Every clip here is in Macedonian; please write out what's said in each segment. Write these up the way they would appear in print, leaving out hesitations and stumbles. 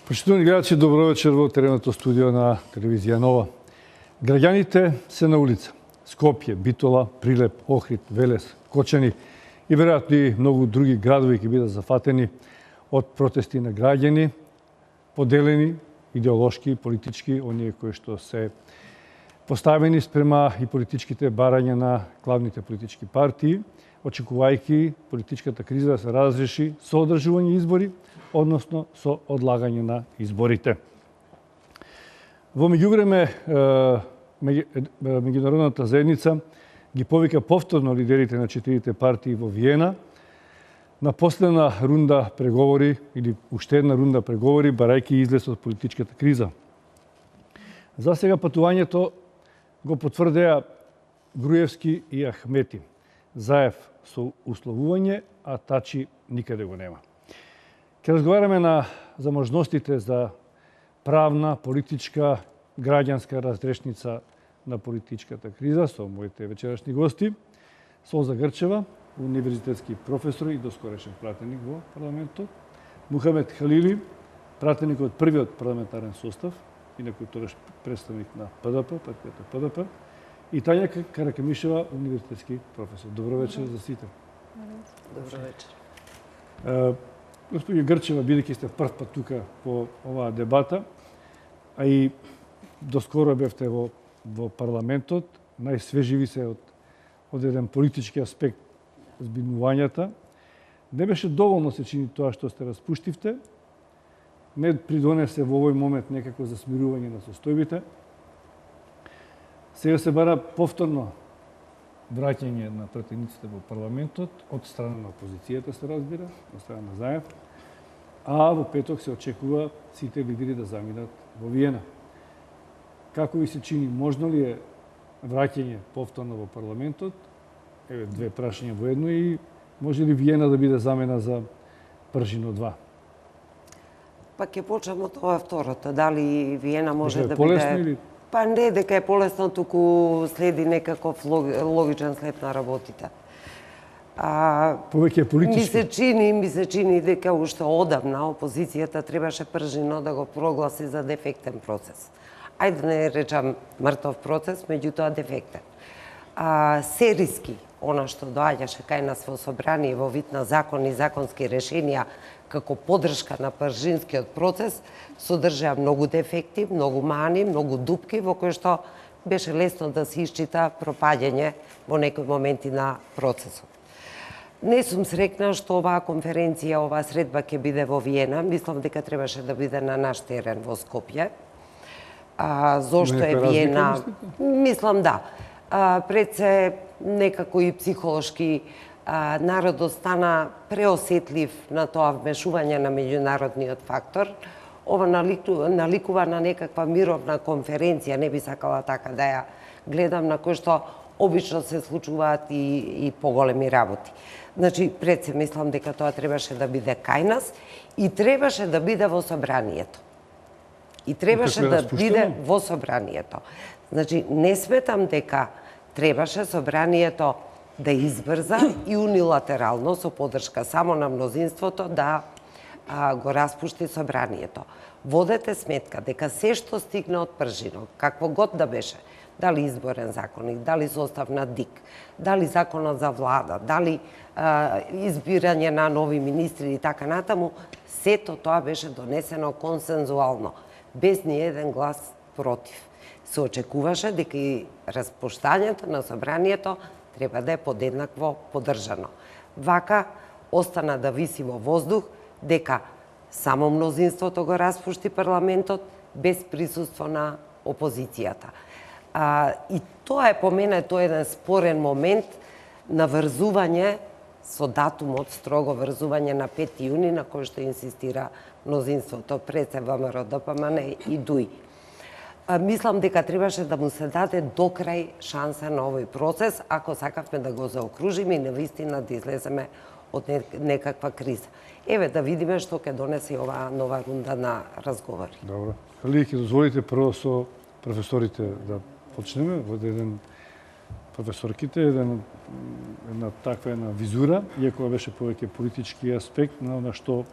Почитувани гледачи, добро вечер во тереното студио на телевизија Нова. Граѓаните се на улица. Скопје, Битола, Прилеп, Охрид, Велес, Кочани и веројатно и многу други градови ќе бидат зафатени од протести на граѓани, поделени идеолошки, политички, оние кои што се поставени спрема и политичките барања на главните политички партии, очекувајќи политичката криза да се разреши со одржување избори, односно со одлагање на изборите. Во меѓувреме, меѓународната заедница ги повика повторно лидерите на четирите партии во Виена на последна рунда преговори или уште една рунда преговори, барајќи излез од политичката криза. За сега патувањето го потврдеа Груевски и Ахмети. Заев со условување, а Тачи никаде го нема. Ке разговараме за можностите за правна, политичка, граѓанска разрешница на политичката криза со моите вечерашни гости. Солза Грчева, универзитетски професор и доскорешен пратеник во парламентот. Мухамед Халили, пратеник од првиот парламентарен состав, инаку тогаш представник на ПДП, партијата ПДП. И Тања Каракемишева, универзитетски професор. Добро вечер за сите. Добро вечер. Господи Грчева, бидејќи сте прв пат тука по оваа дебата, а и доскоро бевте во парламентот, најсвеживи се од еден политички аспект збинувањата. Не беше доволно се чини тоа што сте распуштивте, не придонесе во овој момент некако за смирување на состојбите. Сега се бара повторно враќање на пратениците во парламентот од страна на опозицијата, се разбира, од страна на Заев, а во петок се очекува сите лидери да заминат во Виена. Како ви се чини, можно ли е враќање повторно во парламентот? Еве две прашања во едно и може ли Виена да биде замена за Пржино 2? Па ќе почнем од ова второто. Дали Виена може да полесно биде... или... Па не дека е полесно, туку следи некаков логичен след на работите. Повеќе политички. Ми се чини дека уште одамна опозицијата требаше Пржино да го прогласи за дефектен процес. Ајде не речам мртов процес, меѓутоа дефектен. Сериски, она што доаѓаше кај нас во собрание во вид на закон и законски решенија како поддршка на пржинскиот процес, содржаа многу дефекти, многу мани, многу дупки во кои што беше лесно да се исчита пропаѓање во некои моменти на процесот. Не сум срекна што оваа конференција, оваа средба ќе биде во Виена. Мислам дека требаше да биде на наш терен во Скопје. Зошто е Виена? Мислам да. Пред се некако и психолошки народот стана преосетлив на тоа вмешување на меѓународниот фактор. Ова наликува на некаква мировна конференција, не би сакала така да ја гледам, на кој што обично се случуваат и поголеми работи. Значи, пред се мислам дека тоа требаше да биде кај нас и требаше да биде во собранието. И требаше да биде во собранието. Значи, не сметам дека требаше собранието да избрза и унилатерално со поддршка само на мнозинството да го распушти собранието. Водете сметка дека се што стигна од Пржино, какво год да беше, дали изборен законник, дали состав на ДИК, дали законот за влада, дали избирање на нови министри и така натаму, сето тоа беше донесено консензуално, без ни еден глас против. Се очекуваше дека и распуштањето на собранието треба да е подеднакво поддржано. Вака остана да виси во воздух дека само мнозинството го распушти парламентот без присуство на опозицијата. И тоа е по мене тоа еден спорен момент на врзување со датумот, строго врзување на 5 јуни, на кој што инсистира мнозинството пред се ВМРО, ДПМН и ДУИ. Мислам дека требаше да му се даде до крај шанса на овој процес, ако сакавме да го заокружиме и навистина да излеземе од некаква криза. Еве да видиме што ќе донесе оваа нова рунда на разговори. Добро. Али ќе дозволите прво со професорите да почнеме, во еден професорките, една таква визура, иако беше повеќе политички аспект на што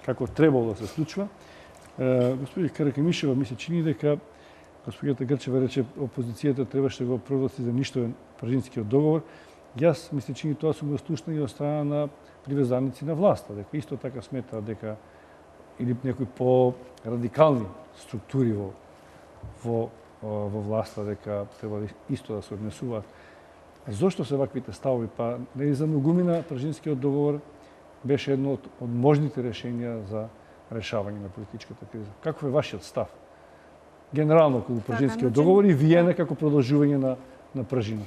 како требало да се случува. Господи Каракемишева, ми се чини дека господјата Грчева рече опозицијата требаше да го прогласи за ништовен пржинскиот договор. Јас ми се чини тоа сум го слушнал и од страна на привезаници на власта, дека исто така сметаат дека или некои по-радикални структури во власта дека треба исто да се однесуваат. Зошто се ваквите ставови? Па нели за многумина пржинскиот договор беше едно од можните решенија за решавање на политичката криза. Каков е вашиот став? Генерално околу пржинскиот договор и вие некако продолжување на пржина.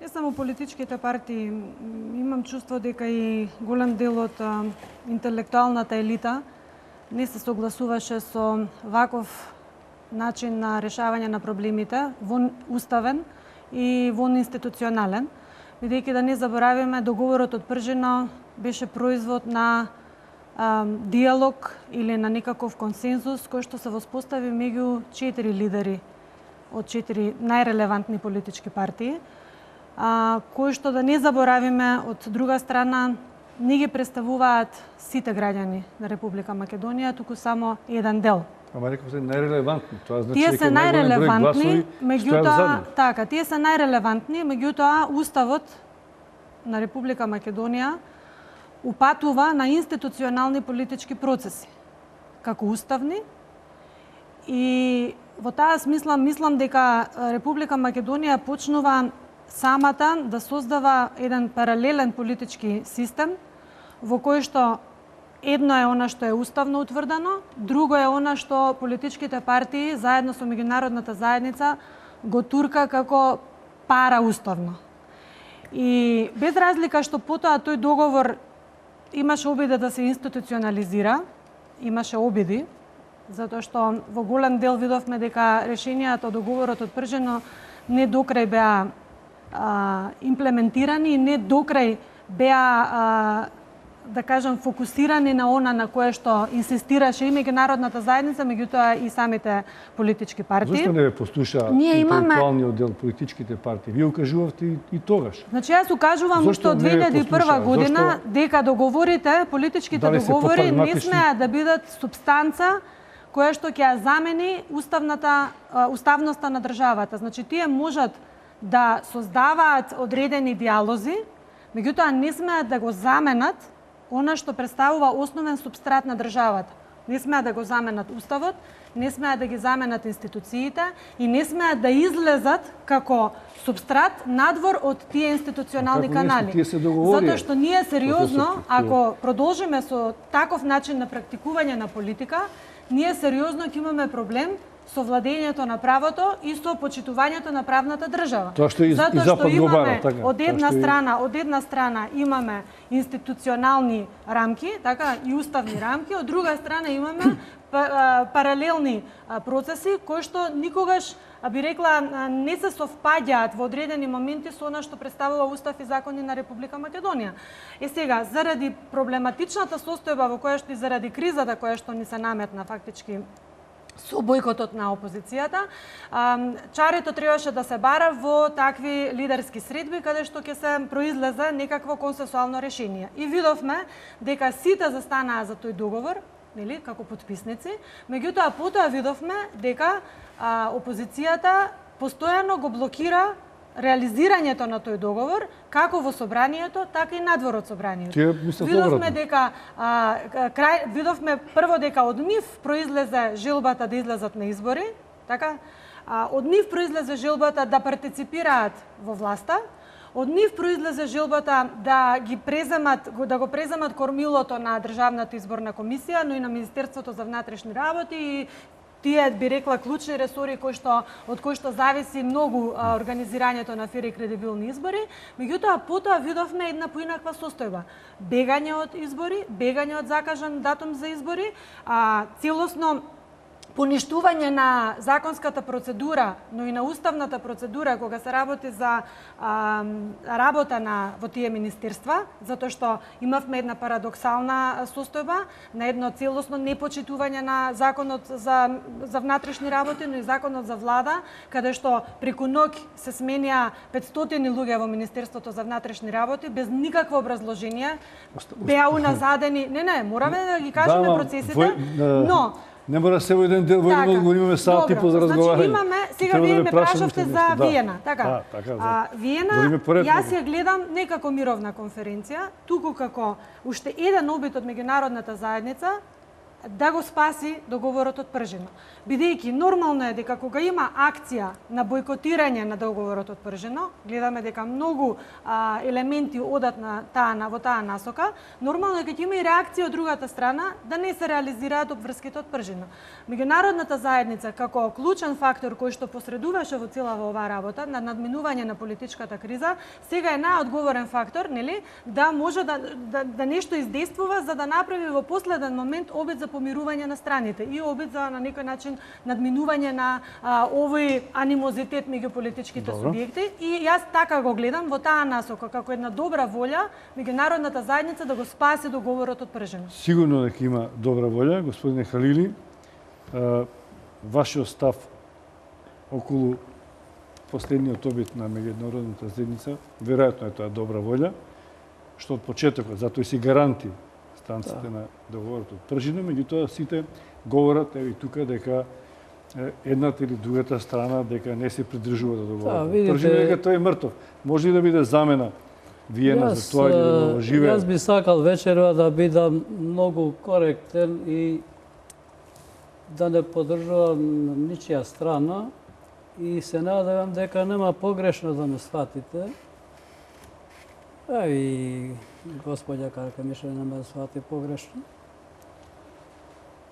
Не само политичките партии, имам чувство дека и голем дел од интелектуалната елита не се согласуваше со ваков начин на решавање на проблемите, вон уставен и вон институционален, бидејќи да не заборавиме, договорот од Пржина беше производ на диалог или на некаков консензус кој што се воспостави меѓу 4 лидери од 4 најрелевантни политички партии, кои што да не заборавиме од друга страна не ги представуваат сите граѓани на Република Македонија, туку само еден дел. Ама реков се најрелевантни, тоа значи тие се најрелевантни, меѓутоа, така, тие се најрелевантни, меѓутоа уставот на Република Македонија упатува на институционални политички процеси, како уставни, и во таа смисла мислам дека Република Македонија почнува самата да создава еден паралелен политички систем, во кој што едно е она што е уставно утврдено, друго е она што политичките партии заедно со меѓународната заедница го турка како парауставно. И без разлика што потоа тој договор имаше обиди да се институционализира, имаше обиди, затоа што во голем дел видовме дека решенијата од договорот од Пржина не докрај беа имплементирани и не докрај беа да кажам фокусирани на она на кое што инсистираше и меѓународната заедница, меѓутоа и самите политички партии. Зошто не ве послуша интелектуалниот дел политичките партии? Вие укажувавте и тогаш. Значи јас укажувам уште од 2001 година дека договорите, политичките договори не смеат да бидат субстанца која што ќе ја замени уставноста на државата. Значи тие можат да создаваат одредени диалози, меѓутоа не смеат да го заменат она што представува основен субстрат на државата. Не смеат да го заменат уставот, не смеат да ги заменат институциите и не смеат да излезат како субстрат надвор од тие институционални канали. Затоа што ние сериозно, ако продолжиме со таков начин на практикување на политика, ние сериозно ќе имаме проблем со владењето на правото и со почитувањето на правната држава. Тоа што и Запад го бара, така. Од една страна имаме институционални рамки, така и уставни рамки, од друга страна имаме паралелни процеси кои што никогаш би рекла не се совпаѓаат во одредени моменти со она што представува устав и закони на Република Македонија. Сега, заради проблематичната состојба во која што и заради кризата која што ни се наметна фактички со бојкотот на опозицијата, чарето требаше да се бара во такви лидерски средби каде што ќе се произлезе некакво консенсуално решение. И видовме дека сите застанаа за тој договор, нели, како потписници, меѓутоа потоа видовме дека опозицијата постојано го блокира реализирањето на тој договор, како во собранието, така и надвор од собранието. Видовме дека видовме прво дека од нив произлезе желбата да излезат на избори, така? Од нив произлезе желбата да партиципираат во власта, од нив произлезе желбата да го преземат кормилото на Државната изборна комисија, но и на Министерството за внатрешни работи и тие би рекла клучни ресори од кои што зависи многу организирањето на фер и кредибилни избори, меѓутоа потоа видовме една поинаква состојба. Бегање од избори, бегање од закажан датум за избори, целосно поништување на законската процедура, но и на уставната процедура кога се работи за работа во тие министерства, затоа што имавме една парадоксална состојба на едно целосно непочитување на законот за внатрешни работи, но и законот за влада, каде што преку ноќ се сменија 500 луѓе во Министерството за внатрешни работи без никакво образложение, беа уназадени. Не, мораме да ги кажеме процесите, но Не мора се во еден дел, во еден одговор имаме сат и по за разговарање. Значи имаме, сега вие ме прашавте за Виена, така? Виена, јас ја гледам не како мировна конференција, туку како уште еден обид од меѓународната заедница да го спаси договорот од Пржино. Бидејќи нормално е дека кога има акција на бојкотирање на договорот од Пржино, гледаме дека многу елементи одат во таа насока, нормално е дека има и реакција од другата страна да не се реализираат обврските од Пржино. Меѓународната заедница како клучен фактор кој што посредуваше во целава оваа работа на надминување на политичката криза, сега е најодговорен фактор, нели, да може да нешто издействува за да направи во последен момент обид за помирување на страните и обид за на некој начин надминување на овој анимозитет меѓу политичките субјекти. И јас така го гледам во таа насока како една добра волја меѓународната заедница да го спаси договорот од Пржино. Сигурно дека има добра волја, господине Халили. Вашиот став околу последниот обид на меѓународната заедница, веројатно е тоа добра волја, што од почетокот, затоа и си гаранти станците на договорот од Пржино, меѓутоа сите говорат еви тука дека едната или другата страна дека не се придржува до договорот. Пржино дека тој е мртов. Може ли да биде замена Виена за тоа или да живее? Јас би сакал вечерва да бидам многу коректен и да не поддржувам ничија страна и се надевам дека нема погрешно да ме сватите. И господја Карка Миша не ме свати погрешно.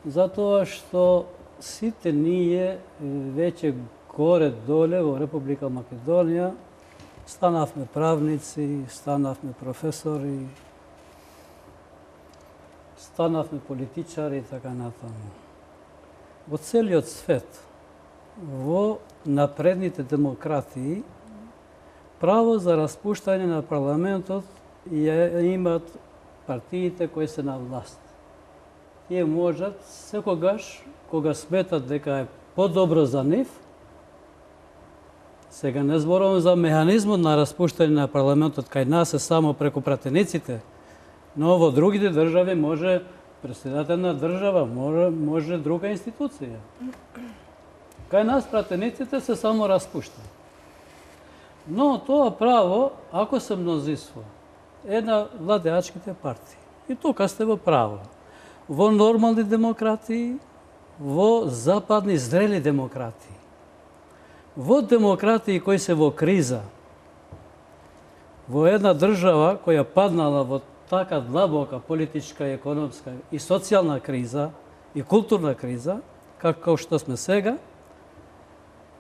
Затоа што сите ние веќе горе-доле во Република Македонија станавме правници, станавме професори, станавме политичари и така натаму. Во целиот свет, во напредните демократии, право за распуштање на парламентот ја имат партиите кои се на власт. Тие можат секогаш, кога сметат дека е подобро за нив, сега не зборувам за механизмот на распуштање на парламентот, кај нас е само преку пратениците, но во другите држави може председател на држава, може друга институција. Кај нас пратениците се само распуштаат. Но тоа право, ако се мнозинство, е на владеачките партии. И тука сте во право. Во нормални демократии, во западни зрели демократии, во демократии кои се во криза, во една држава која паднала во така длабока политичка, економска и социјална криза и културна криза, како што сме сега,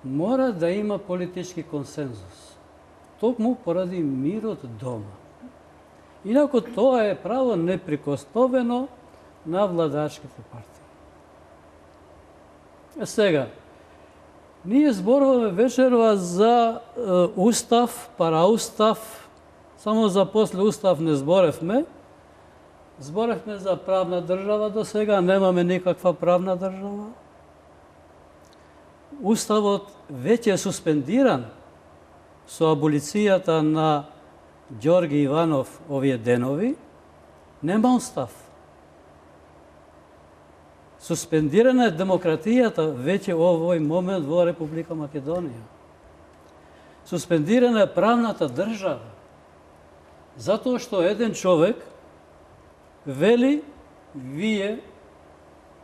мора да има политички консензус. Токму поради мирот дома. Инако тоа е право неприкосновено на владачките партии. Сега, ние зборуваме вечерва за устав, параустав, само за после устав не зборевме. Зборевме за правна држава до сега, немаме никаква правна држава. Уставот веќе е суспендиран со аболицијата на Ѓорги Иванов овие денови, нема устав. Суспендирана е демократијата веќе овој момент во Република Македонија. Суспендирана е правната држава, затоа што еден човек вели, вие,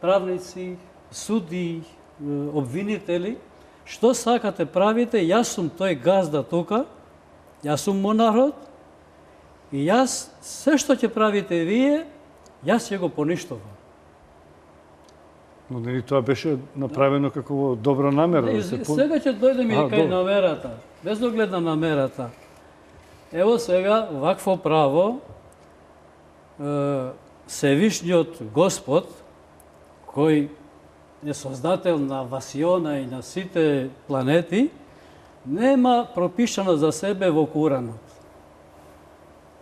правници, судии, обвинители, што сакате правите, јас сум тој газда тука, јас сум монархот, и јас, се што ќе правите вие, јас ќе го поништувам. Но нели тоа беше направено како во добра намера? Сега ќе дојдем и кај намерата, без оглед на намерата. Ево сега, вакво право, Севишниот Господ, кој е создател на Васиона и на сите планети, нема пропишано за себе во Куранот.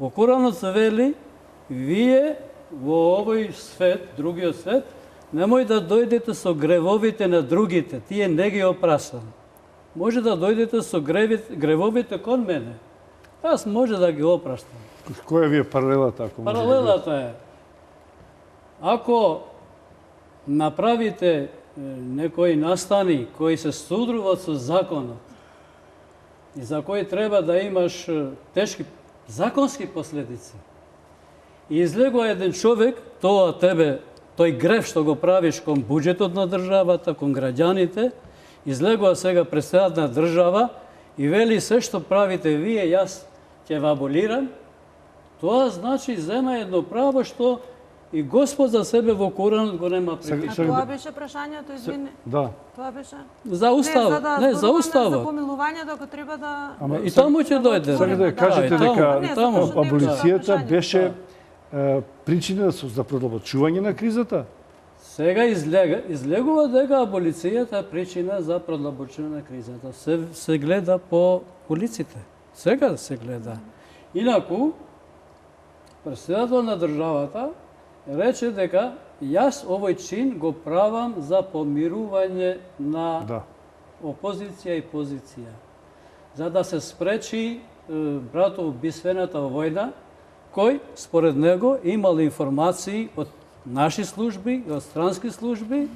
Во Куранот се вели, вие во овој свет, другиот свет, немој да дојдете со гревовите на другите, тие не ги опрашам. Може да дојдете со гревовите кон мене. Аз може да ги опраштам. Која ви е паралелата? Паралелата е, ако направите некои настани кои се судруват со законот и за кои треба да имаш тешки законски последици. И излегува еден човек, тој греф што го правиш кон буџетот на државата, кон граѓаните, излегува сега председател на држава и вели се што правите вие, јас ќе ве аболирам. Тоа значи зема едно право што и Господ за себе во Коранот го нема А припишано. тоа беше прашањето, извини. Да. Тоа беше. За уставот, не, за За уставот. помилувањето ако треба да И таму ќе дојде. Сакате да кажете Да, и таму, дека Не, таму. затоа што аболицијата Да. беше причина за продолбочување на кризата? Сега излегува дека аболицијата е причина за продлабочување на кризата. Се гледа по улиците. Сега се гледа. Инаку, председател на државата рече дека јас овој чин го правам за помирување на Да. опозиција и позиција. За да се спречи братоубиствената војна, кој според него имал информации од наши служби и од странски служби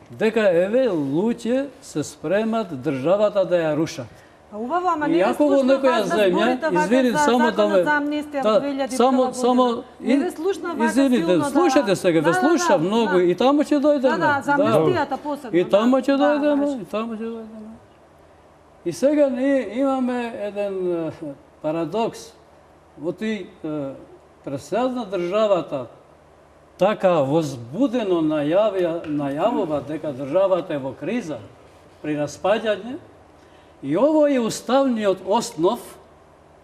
дека еве луѓе се спремат државата да ја рушат. А убаво, ама И не е ако во слушна некоја вас да земја, зборите вака извини, за само да законот ме... за амнестија Да, во 2001 само, година. Не е слушна вака извините, силно да... слушате сега, ве слуша многу и таму ќе дојдеме. Да, за амнестијата посебно. И таму ќе да, дојдеме, речи. и таму ќе дојдеме. И сега ние имаме еден парадокс. Во тој председател на државата така возбудено најавува дека државата е во криза при распаѓање, и ово е уставниот основ,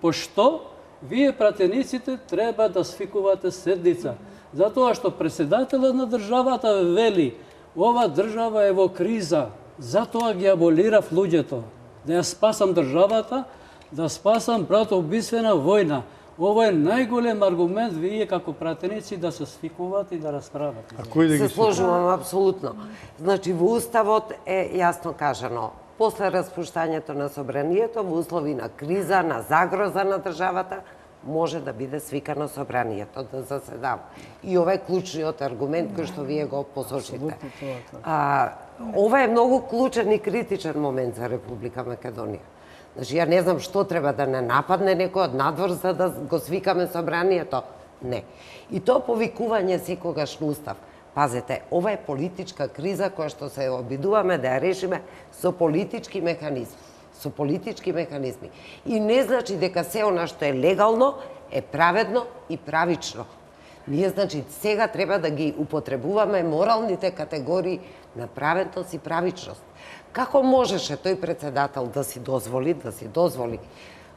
пошто вие пратениците треба да свикувате седница. Затоа што председателот на државата вели, ова држава е во криза, затоа ги аболирав луѓето. Да ја спасам државата, да спасам братоубиствена војна. Ова е најголем аргумент вие како пратеници да се свикувате и да расправате. А кој да Се ги сложувам апсолутно. Значи, во Уставот е јасно кажано, после распуштањето на собранието, во услови на криза, на загроза на државата, може да биде свикано собранието, да заседава. И ова е клучниот аргумент кој што вие го посочите. Ова е многу клучен и критичен момент за Република Македонија. Значи, ја не знам што треба да не нападне некој од надвор за да го свикаме собранието. Не. И тоа повикување секогаш на Устав. Пазете, ова е политичка криза која што се обидуваме да ја решиме со политички механизми. Со политички механизми. И не значи дека се она што е легално е праведно и правично. Ние, значи, сега треба да ги употребуваме моралните категории на праведност и правичност. Како можеше тој председател да си дозволи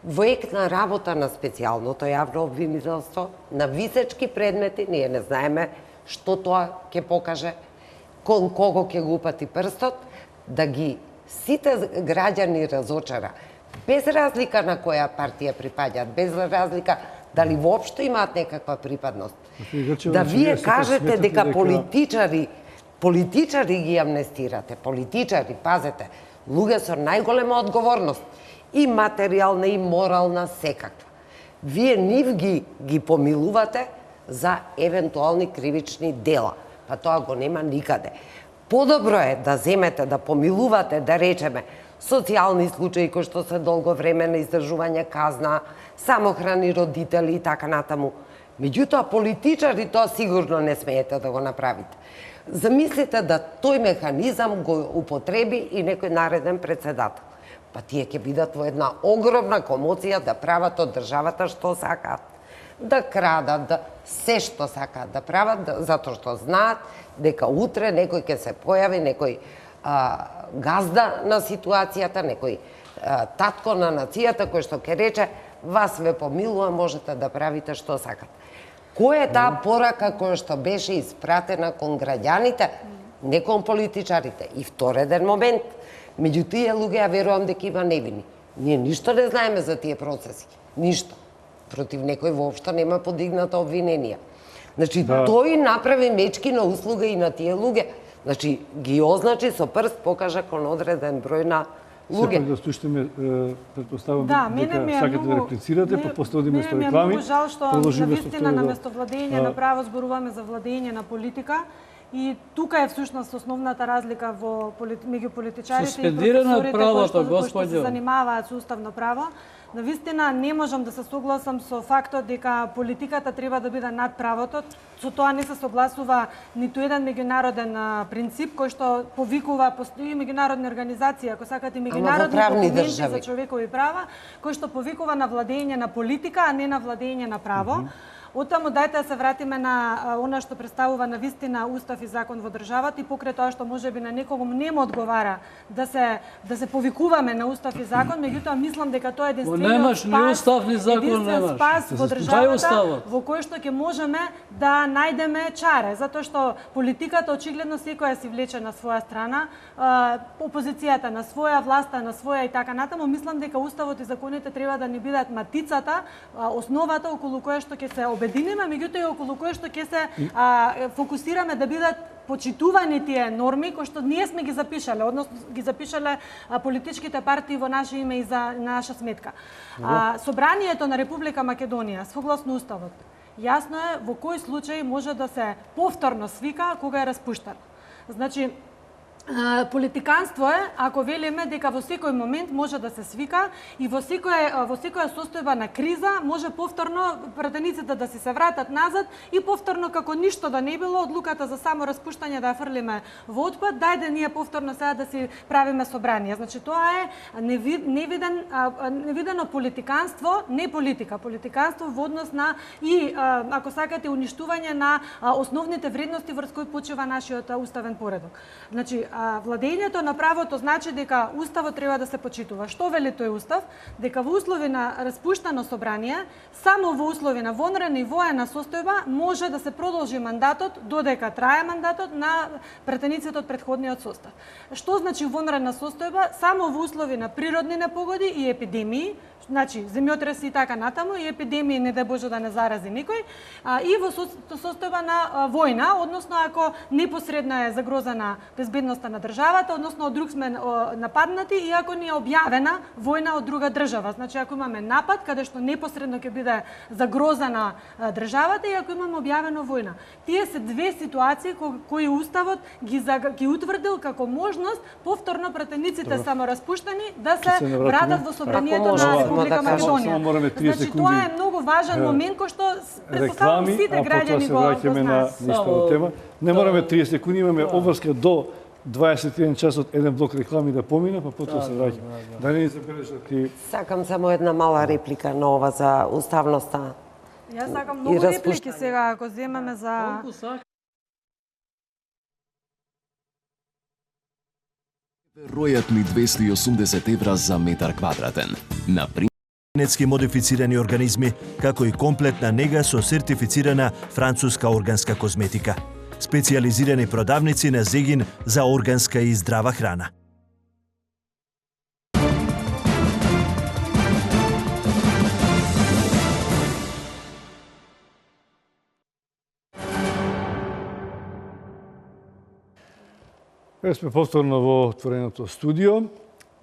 во ек на работа на специјалното јавно обвинителство, на висечки предмети, ние не знаеме што тоа ќе покаже, кон кого ќе го упати прстот, да ги сите граѓани разочара, без разлика на која партија припаѓаат, без разлика дали воопшто имаат некаква припадност. Да вие кажете дека политичари ги амнестирате, политичари, пазете, луѓе со најголема одговорност, и материјална, и морална, секаква. Вие нив ги помилувате за евентуални кривични дела, па тоа го нема никаде. Подобро е да земете, да помилувате, да речеме, социјални случаи кои што се долго време на издржување казна, самохрани родители и така натаму. Меѓутоа, политичари тоа сигурно не смеете да го направите. Замислите да тој механизам го употреби и некој нареден председател. Па тие ќе бидат во една огромна комоција да прават од државата што сакаат. Да крадат, да се што сакаат да прават, затоа што знаат дека утре некој ќе се појави, некој газда на ситуацијата, некој татко на нацијата кој што ќе рече вас ве помилува, можете да правите што сакате. Која е таа порака која што беше испратена кон граѓаните, не кон политичарите? И втореден момент, меѓу тие луѓе ја верувам дека има невини. Ние ништо не знаеме за тие процеси. Ништо. Против некој воопшто нема подигната обвиненија. Значи, тој направи мечкина услуга и на тие луѓе. Значи, ги означи со прст, покажа кон одреден број на луѓе. Сепак да слушаме, предпоставам Да, дека мене сакате да реплицирате, па после одиме со реклами. Мене ми е многу жал што продолжиме со навистина второ. наместо владење направо зборуваме за владење на политика И тука е всушност основната разлика меѓу политичарите и Суспендирано професорите правото, кои што господјо. се занимаваат со уставно право. Навистина не можам да се согласам со фактот дека политиката треба да биде над правото. Со тоа не се согласува ниту еден меѓународен принцип кој што повикува, постои меѓународни организации, ако сакате меѓународни документи за човекови права, кој што повикува на владење на политика, а не на владење на право. Оттаму дајте да се вратиме на она што представува на вистина устав и закон во државата и покрај тоа што можеби на некогом не му одговара да се повикуваме на устав и закон, меѓутоа мислам дека тоа е единствениот спас во државата во кој што ќе можеме да најдеме чаре, затоа што политиката очигледно секоја си влече на своја страна, опозицијата на своја, власта на своја и така натаму. Мислам дека уставот и законите треба да ни бидат матицата, основата околу која што ќе се обединиме, меѓутоа и околу кое што ќе се фокусираме да бидат почитувани тие норми кои што ние сме ги запишале, односно ги запишале политичките партии во наше име и за наша сметка. Собранието на Република Македонија, согласно уставот, јасно е во кој случај може да се повторно свика кога е распуштено. Значи, политиканство е ако велиме дека во секој момент може да се свика и во секоја состојба на криза може повторно пратениците да се вратат назад и повторно како ништо да не било одлуката за само распуштање да ја фрлиме во отпад, дајде ние повторно сега да си правиме собрание. Значи тоа е невидено политиканство, не политика, политиканство во однос на и ако сакате уништување на основните вредности врз кои почива нашиот уставен поредок. Значи владењето на правото значи дека уставот треба да се почитува. Што вели тој устав? Дека во услови на распуштено собрание, само во услови на вонредна и воена состојба може да се продолжи мандатот додека трае мандатот на пратениците од претходниот состав. Што значи вонредна состојба? Само во услови на природни непогоди и епидемии, значи земјотреси и така натаму, и епидемии не дај Боже да не зарази никој, и во состојба на војна, односно ако непосредно е загрозена безбедноста на државата, односно од друг сме нападнати и ако ни е објавена војна од друга држава. Значи ако имаме напад каде што непосредно ќе биде загрозена државата и ако имаме објавено војна. Тие се две ситуации кои уставот ги утврдил како можност повторно пратениците само распуштени да се вратат во собранието на Република Македонија. Значи тоа е многу важен момент кој што претпоставувам сите граѓани го знаат. Тема. Не мораме 30 секунди, имаме обврска до 21 часот еден блок реклами да помине, па потоа се враќаме. Да не ни забележат ти. Сакам само една мала реплика на ова за уставноста. Јас сакам многу реплики сега ако земеме за Ројат ми 280 евра за метар квадратен. На генетски модифицирани организми, како и комплетна нега со сертифицирана француска органска козметика. Специјализирани продавници на Зегин за органска и здрава храна. Сме повторно во отвореното студио.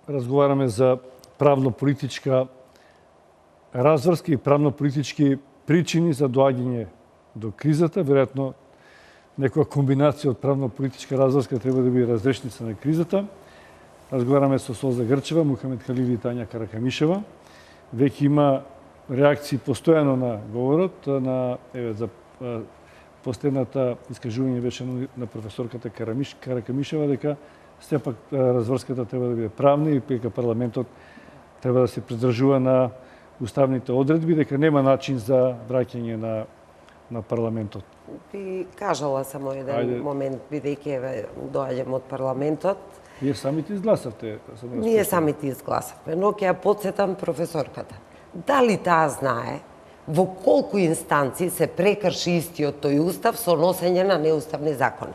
Разговараме за правно-политичка разврска и правно-политички причини за доаѓање до кризата. Веројатно, некоја комбинација од правно-политичка разврска треба да биде разрешница на кризата. Разговараме со Солза Грчева, Мухамед Халили и Тања Каракамишева. Веќе има реакции постојано на говорот, за последната искажување беше на професорката Каракамишева дека сепак разврската треба да биде правна и дека парламентот треба да се придржува на уставните одредби, дека нема начин за враќање на парламентот. Би кажала само еден момент, бидејќи доаѓам од парламентот. Вие самите изгласавте. Ние самите изгласавме, но ќе ја потсетам професорката. Дали таа знае во колку инстанци се прекрши истиот тој устав со носење на неуставни закони?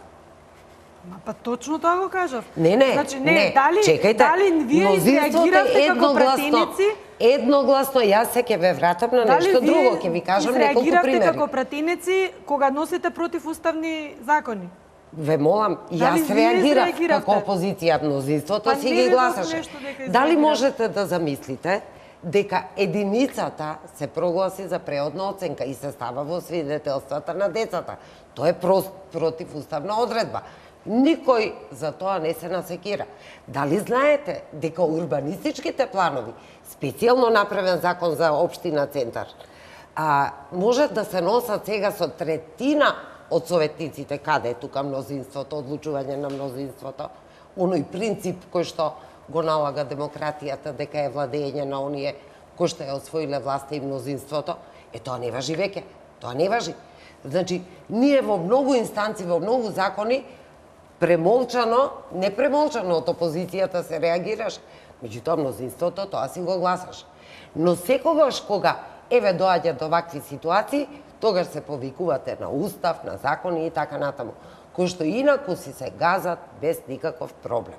Па точно тоа го кажав. Не, значи, чекајте. Дали вие изреагиравте како пратеници? Едногласно, јас се ќе ве вратам на нешто друго, ќе ви кажам неколку примери. Дали вие изреагиравте како пратеници кога носите противуставни закони? Ве молам, јас реагирав како опозиција, мнозинството си ги гласаше. Дали можете да замислите дека единицата се прогласи за преодна оценка и се става во свидетелствата на децата. Тоа е противуставна одредба. Никој за тоа не се насекира. Дали знаете дека урбанистичките планови, специјално направен закон за општина центар, може да се носат сега со третина од советниците, каде е тука мнозинството, одлучување на мнозинството, оној принцип кој што го налага демократијата, дека е владење на оние кои што ја освоиле власта и мнозинството, тоа не важи веќе, тоа не важи. Значи, ние во многу инстанци, во многу закони, премолчано, не премолчано од опозицијата се реагираш, меѓутоа мнозинството тоа си го гласаш. Но секогаш кога еве доаѓа до вакви ситуации, тогаш се повикувате на устав, на закони и така натаму, кои што инаку си се газат без никаков проблем.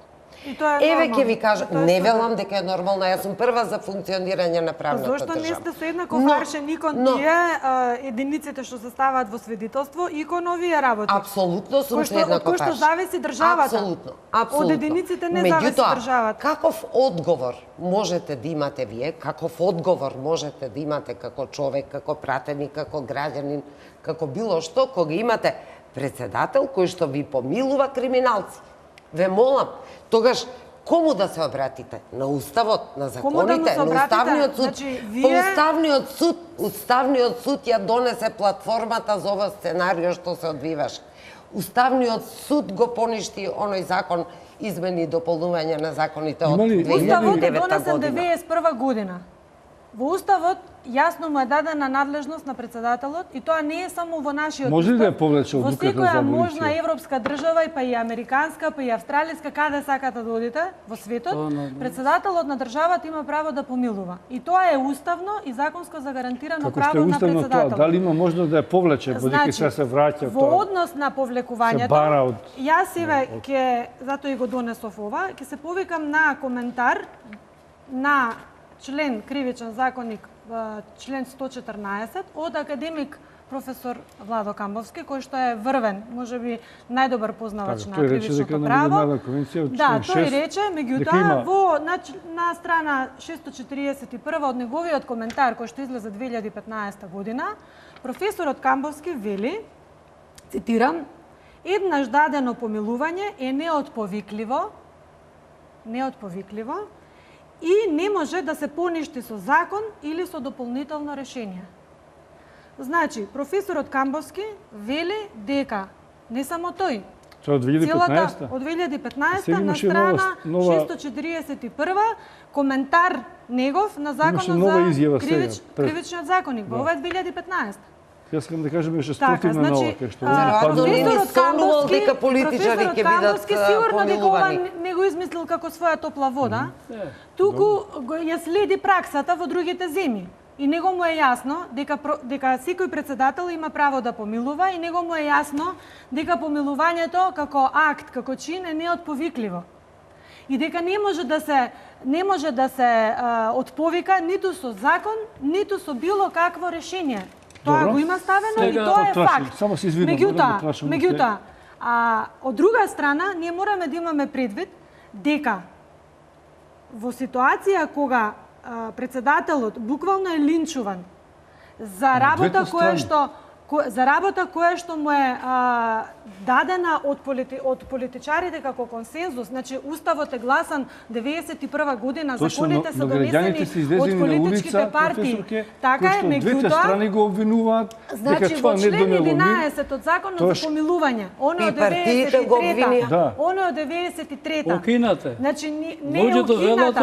Еве ќе ви кажам, не велам дека е нормално, јас сум прва за функционирање на правната држава. Зошто не сте со еднаков аршин и кон тие единиците што се ставаат во свидетелство и кон овие работи? Апсолутно сум со еднаков аршин. Кој што зависи државата. Апсолутно. Од единиците не зависи државата. Каков одговор можете да имате вие, каков одговор можете да имате како човек, како пратеник, како граѓанин, како било што, кога имате председател кој што ви помилува криминалци? Ве молам, тогаш кому да се обратите? На уставот, на законите, на уставниот суд. Уставниот суд ја донесе платформата за ова сценарио што се одвиваше. Уставниот суд го поништи оној закон измени и дополнување на законите од 2009 година. 1991 година. Во Уставот јасно му е дадена надлежност на председателот и тоа не е само во нашиот Може ли да ја повлече од луката за во секоја аболиција? можна европска држава, па и американска, па и австралиска, каде сакате да одите во светот, председателот на државата има право да помилува. И тоа е уставно и законско загарантирано право на председателот. Како што дали има можност да ја повлече, бидејќи сега се враќа во однос на повлекувањето, јас еве ќе затоа и го донесов ова, ќе се повикам на коментар на член Кривичен законник, член 114, од академик професор Владо Камбовски, кој што е врвен, можеби најдобар познавач на кривичното право. Да, тој рече, меѓутоа, на страна 641 од неговиот коментар, кој што излезе 2015 година, професорот Камбовски вели, цитирам, еднаш дадено помилување е неотповикливо и не може да се поништи со закон или со дополнително решение. Значи, професорот Камбовски вели дека не само тој, од 2015? Од 2015 на страна 641 коментар негов на законот за кривичниот законник. Ова е 2015. Јас сакам да кажам еше спротивна на ова, кај што професорот Камбовски дека политичари ќе бидат сигурно дека ова не го измислил како своја топла вода, туку ја следи праксата во другите земји. И него му е јасно дека секој председател има право да помилува и него му е јасно дека помилувањето како акт, како чин е неотповикливо. И дека не може да се отповика ниту со закон, ниту со било какво решение. Тоа го има ставено и тоа е факт. Меѓутоа, од друга страна, ние мораме да имаме предвид дека во ситуација кога председателот буквално е линчуван за работа која што му е дадена од политичарите како консензус. Значи, Уставот е гласан 91 година, законите се донесени од политичките партии. Така е, двете страни го обвинуваат дека тоа не донело мир. Значи, во член 11 од законот за помилување, оно од 93-та. Окинате. Значи, не е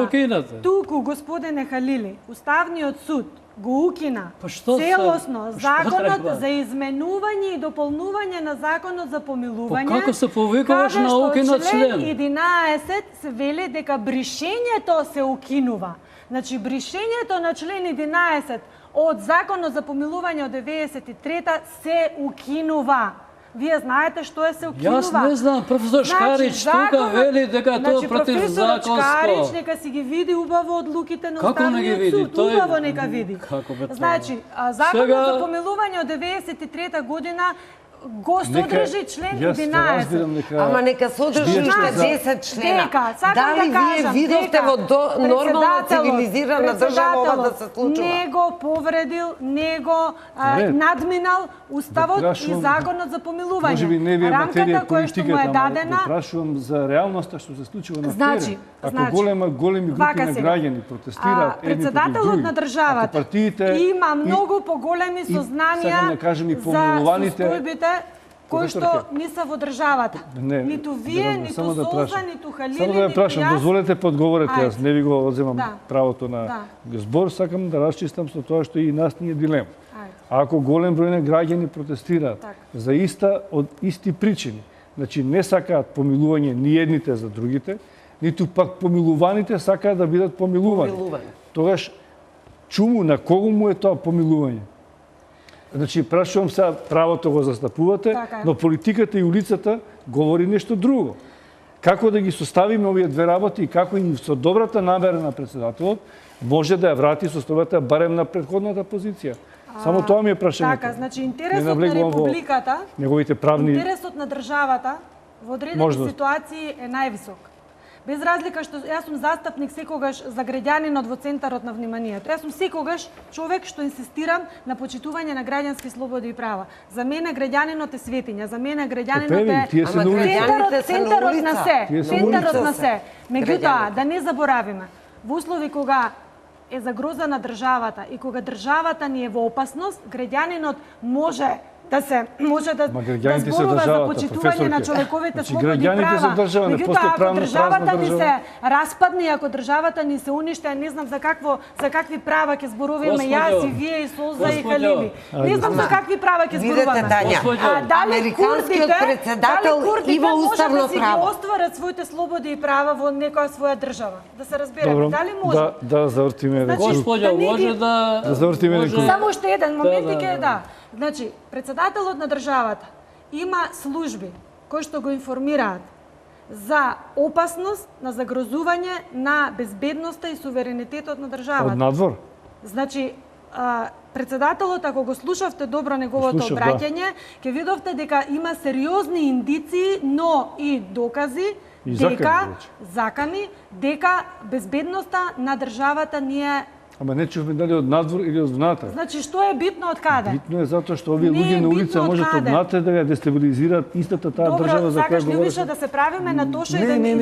окината. Туку, господине Халили, Уставниот суд го укина целосно законот за изменување и дополнување на законот за помилување. Како се повикуваш на укинат член? Член 11 се вели дека бришењето се укинува. Значи, бришењето на член 11 од законот за помилување од 93-та се укинува. Вие знаете што е се укинува. Јас не знам, професор Шкарич тука вели дека тоа противзаконско. Професор Шкарич нека си ги види убаво од луките на Уставниот суд. Убаво нека види. Значи, законот за помилување од 93-та година го содржи член 11. Ама нека содржи уште 10 члена. Дали вие видовте во нормална цивилизирана држава ова да се случува? Не го повредил, не го надминал Уставот и Законот за помилување. Може би не ви е материја која што му е дадена. Прашувам за реалноста што се случува на Значи, терен. Ако големи групи на граѓани протестираат едни против други, председателот на државата има многу поголеми сознанија за состојбите кои што не се во државата. Ниту вие, ниту Солза, ниту Халили, само да ја прашам, дозволете подговорете, јас не ви го одземам правото на збор, сакам да расчистам со тоа што и нас ни е дилема. Ако голем број на граѓани протестираат за исти причини, значи не сакаат помилување ни едните за другите, ниту пак помилуваните сакаат да бидат помилувани. Тогаш чуму на кого му е тоа помилување? Значи, прашувам се, правото го застапувате, но политиката и улицата говори нешто друго. Како да ги составиме овие две работи и како и со добрата намера на председателот може да ја врати состојбата барем на претходната позиција? Само тоа ми е прашањето. Така, значи интересот на републиката, неговите правни интересот на државата во одредени ситуации е највисок. Без разлика што јас сум застапник секогаш за граѓанинот во центарот на вниманието. Јас сум секогаш човек што инсистирам на почитување на граѓански слободи и права. За мене граѓанинот е светиња, за мене граѓанинот е центарот на се, центарот на се. Меѓутоа, да не заборавиме, во услови кога е загрозена државата и кога државата ни е во опасност, граѓанинот може да зборува за почитување на човековите слободи и права. Меѓутоа, ако државата ни се распадне, ако државата ни се уништи, не знам за какви права ќе зборуваме јас и вие и Солза и Халили. Не знам за какви права ќе зборуваме. Американскиот председател има уставно право. Може да си ги остварат своите слободи и права во некоја своја држава. Да се разбереме. Дали може? Да завртиме речи. Господја, може да... Само уште еден момент и ќе да. Значи, председателот на државата има служби кои што го информираат за опасност на загрозување на безбедноста и суверенитетот на државата. Од надвор? Значи, председателот, ако го слушавте добро неговото обраќање, ќе видовте дека има сериозни индиции, но и докази, закани, дека безбедноста на државата ни е. Ама не чувме дали од надвор или од внатре. Значи, што е битно од каде? Битно е затоа што овие луѓе на улица можат од внатре да ја дестабилизираат истата таа држава за која говориш. Добро, сакаш ли да се правиме на Тоша и да ги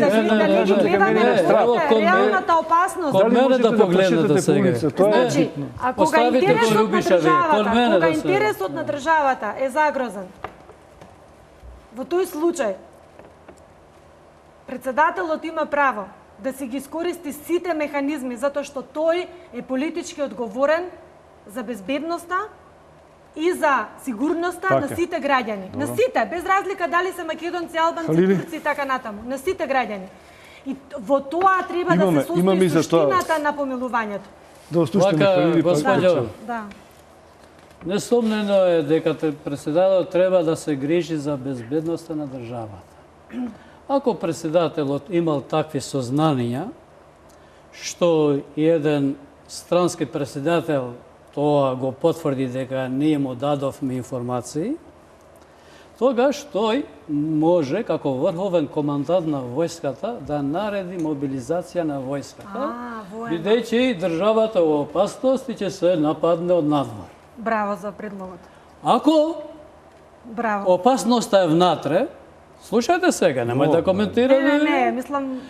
гледаме реалната опасност? Кон мене да погледнете сега. Значи, кога интересот на државата е загрозен, во тој случај, председателот има право да си ги искористи сите механизми, затоа што тој е политички одговорен за безбедноста и за сигурноста на сите граѓани. На сите, без разлика дали се македонци, албанци, турци и така натаму. На сите граѓани. И во тоа треба да се состои суштината на помилувањето. Да ослушаме Халили. Господјо, несомнено е дека председателот треба да се грижи за безбедноста на државата. Ако председателот имал такви сознанија, што еден странски председател тоа го потврди дека ние му дадовме информации, тогаш тој може, како врховен командант на војската, да нареди мобилизација на војската, бидејќи државата во опасност и ќе се нападне од надвор. Браво за предлогот. Ако опасноста е внатре, слушајте сега, немај да коментираме. Не, мислам...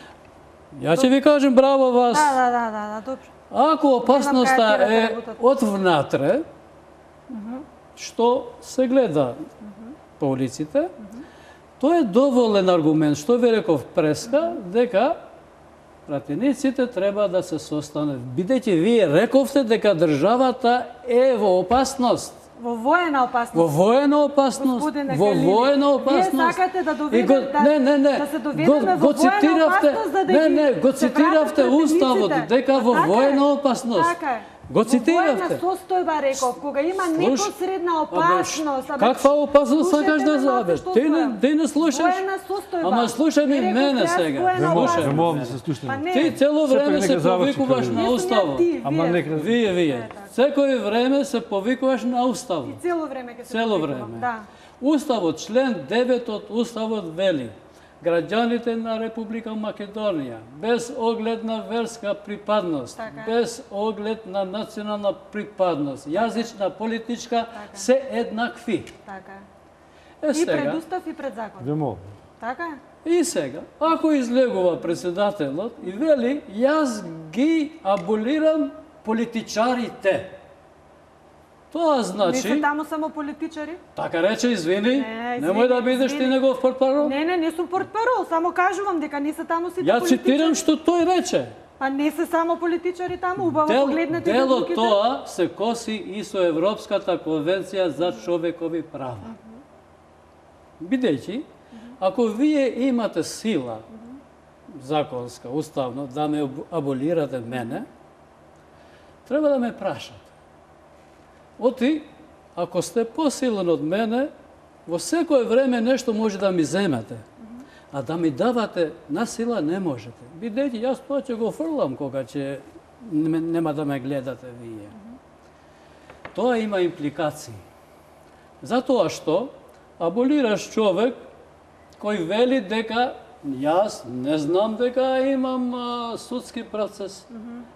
Ја ќе ви кажем браво вас. Да, добро. Ако опасноста е од внатре, што се гледа по улиците, тоа е доволен аргумент, што ви реков преска, дека пратениците треба да се состанат. Бидејќи вие рековте дека државата е во опасност. Во воена опасност. Во воена опасност. Во воена опасност. Вие сакате да доведете да се доведеме во воена опасност за да ги го цитиравте уставот дека во воена опасност. Така е. Го цитиравте. Воена состојба реков, кога има непосредна опасност. Каква опасност сакаш да забавиш? Ти не слушаш. Воена состојба. Ама слушај ми мене сега. Не можам да се слушам. Ти цело време се повикуваш на уставот. Ама нека Вие. Секој време се повикуваш на уставот. И цело време ќе се Цело време. Да. Уставот, член 9 од Уставот вели: граѓаните на Република Македонија, без оглед на верска припадност, без оглед на национална припадност, јазична, политичка, се еднакви. Така. Е, И пред сега, устав и пред закон. Демо. Така? и сега, ако излегува председателот и вели: јас ги аболирам политичарите. Тоа Не се значи, таму само политичари? така рече, извини, Не, немој да извини, бидеш ти извини. негов портпарол. Не сум портпарол, само кажувам дека не се таму сите Ја политичари. цитирам што тој рече. Па не се само политичари таму, убаво погледнете Дел од другите. тоа се коси и со Европската конвенција за човекови права. Бидејќи, ако вие имате сила, законска, уставно, да ме аболирате мене, треба да ме прашате. Оти, ако сте посилен од мене, во секое време нешто може да ми земете. А да ми давате на сила не можете. Бидејќи јас тоа ќе го фрлам кога ќе нема да ме гледате вие. Тоа има импликации. Затоа што аболираш човек кој вели дека јас не знам дека имам судски процес,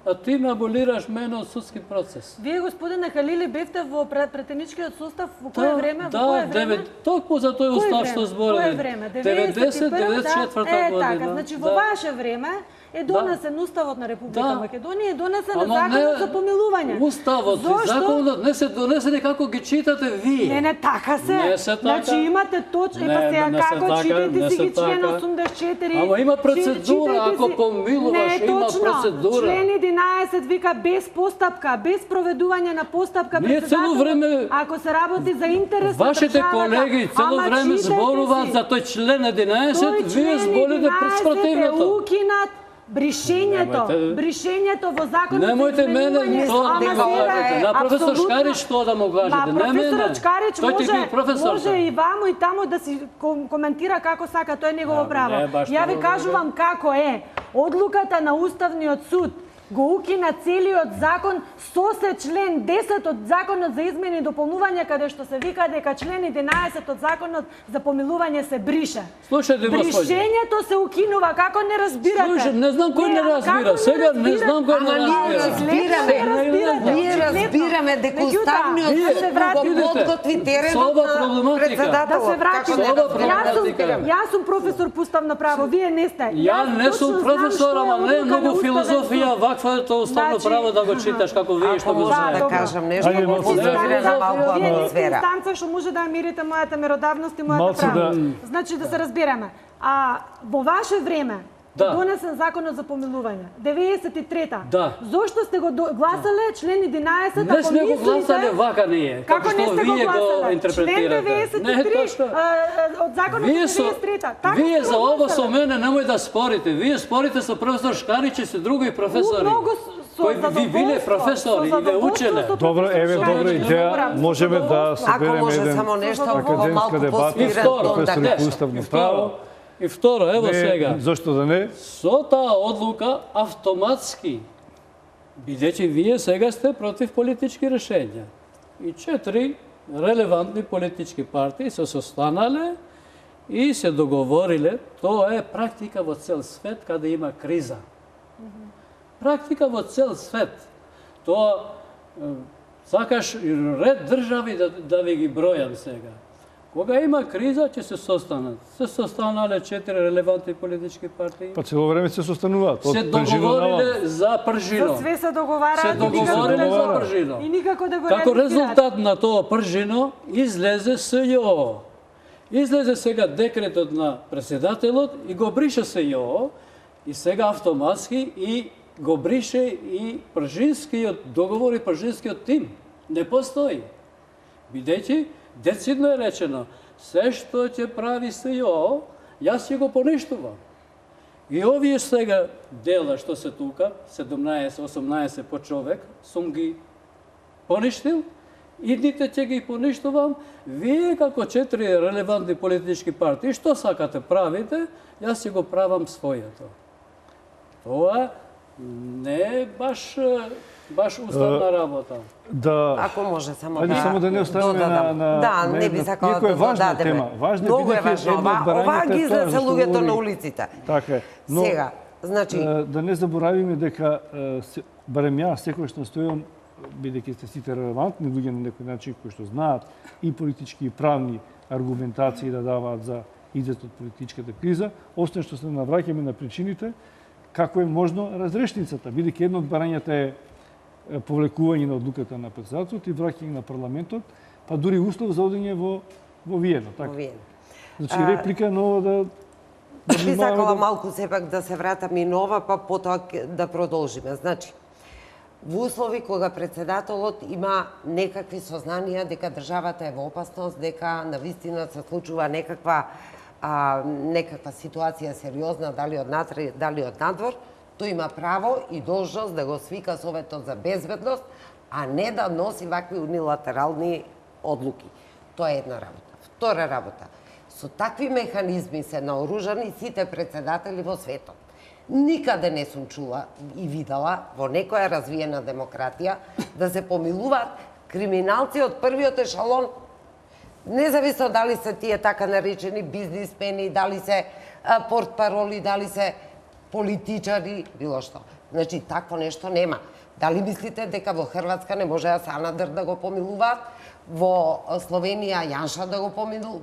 а ти ме аболираш мене од судски процес. Вие, господине Халили, бевте во претеничкиот состав во кое време? Во кое време? Токму за тој устав што збореме. Кое време? 90-94 година. Така, значи во ваше време е донесен уставот на Република Да. Македонија, е донесен Ама законот не, за помилување. Уставот и Зошто? законот не се донесени како ги читате вие. Не, така се. Не се така. Значи имате точно, Не, па сега не се како така, читате не си се ги член така. 84. Ама има процедура, читајте ако си. помилуваш, Не е има точно. процедура. Член 11 вика без постапка, без проведување на постапка. Ние цело председателот, време- ако се работи за интерес на Вашите државата, колеги цело ама време читајте зборуваат си. за тој член 11, Тој вие член зборите 11 противното. е укинат. Бришењето, Немојте- бришењето во законот за Немојте мене изменување, тоа да ама ми сега кажете. е На професор апсолутно- Шкарич тоа да му кажете, не мене. професорот Шкарич Тој ти бил професор. може и ваму и таму да си коментира како сака, тоа е негово не право. е баш Ја ви тоа, кажувам како е. Одлуката на Уставниот суд го укина целиот закон со се член 10 од законот за измени и дополнување, каде што се вика дека член 11 од законот за помилување се брише. Слушајте, господи. Бришењето се укинува, како не разбирате? Слушај, не знам кој не разбира. како Сега не знам кој не Ама ние разбира. разбираме. Ние разбираме дека Уставниот да се суд врати. го подготви Со теренот ова на проблематика. председателот. Да се вратиме. Како не Ова разбираме? Јас сум професор по уставно право, вие не сте. Ја не сум точно професор, знам што ама не е одлука на многу Уставен филозофија, суд. ваквото уставно Значи, право да го читаш како вие што го Ако можам знаете. да Добро. кажам нешто Ајде, во малку да- позитивна малку Вие не сте атмосфера. инстанца што може да ја мерите мојата меродавност и мојата Малце право. да- Значи да се разбереме. А во ваше време Да. донесен законот за помилување. 93-та. Да. Зошто сте го гласале член 11, Не ако сме го мислите- гласале вака ние, Како како не што сте го вие го гласале? интерпретирате. Член Не е 93 точно. од законот Вие за со 93-та. Така вие сте за го ова со гласале. мене немој да спорите. Вие спорите со професор Шкарич и со други професори. Многу со кои ви биле задоволство, професори со и ве учеле. задоволство, Добро, еве, професор добра Шкарич. идеја. Добра, Можеме да задоволство. Ако собереме може еден само нешто во академска малку дебата. И поспиран второ, тон да професори кажам. уставно право. И второ, ево сега. Зошто да не? Со таа одлука автоматски, бидејќи вие сега сте против политички решења. И 4 релевантни политички партии се состанале и се договориле, тоа е практика во цел свет каде има криза. Практика во цел свет. Тоа сакаш ред држави да ви ги бројам сега. Кога има криза, ќе се состанат. Се состанале 4 релевантни политички партии. Па цело време се состануваат. Се Од пржино навам. договориле за За пржино. све се договараат Се и никако договориле да за го- пржино. и никако да го Како реализираат. резултат на тоа пржино, излезе СЈО. Излезе сега декретот на председателот и го брише СЈО и сега автоматски и го брише и пржинскиот договор и пржинскиот тим. Не постои. Бидејќи, децидно е речено, се што ќе прави СЈО, јас ќе го поништувам. И овие сега дела што се тука, 17-18 по човек, сум ги поништил, идните ќе ги поништувам, вие како 4 релевантни политички партии, што сакате правите, јас ќе го правам својето. Тоа Не баш уставна работа. Да, Ако може само Ајде само да не оставаме додадам. на не би сакала иако е да важна додадеме. тема. Важна е Многу е бидејќи важно. едно од барањата Ова ги е тоа изнесе зашто луѓето говори- на улиците. Така е. Но, Сега, значи, да не заборавиме дека барем ја секогаш настојувам, бидејќи сте сите релевантни луѓе на некој начин кои што знаат и политички и правни аргументации да даваат за излез од политичката криза, освен што се навраќаме на причините, како е можно разрешницата, бидејќи едно од барањата е повлекување на одлуката на председателот и враќање на парламентот, па дури услов за одење во Виена, така. во Виена. Значи реплика на ова да Би внимаваме сакала малку сепак да се вратам и нова, па потоа да продолжиме. Значи, во услови кога председателот има некакви сознанија дека државата е во опасност, дека навистина се случува некаква ситуација сериозна, дали од натре, дали од надвор, тој има право и должност да го свика Советот за безбедност, а не да носи вакви унилатерални одлуки. Тоа е една работа. Втора работа. Со такви механизми се наоружани сите председатели во светот. Никаде не сум чула и видела во некоја развиена демократија да се помилуваат криминалци од првиот ешалон. Независно дали се тие така наречени бизнисмени, дали се портпароли, дали се политичари, било што. Значи, такво нешто нема. Дали мислите дека во Хрватска не може Санадер да го помилуваат? Во Словенија Јанша да го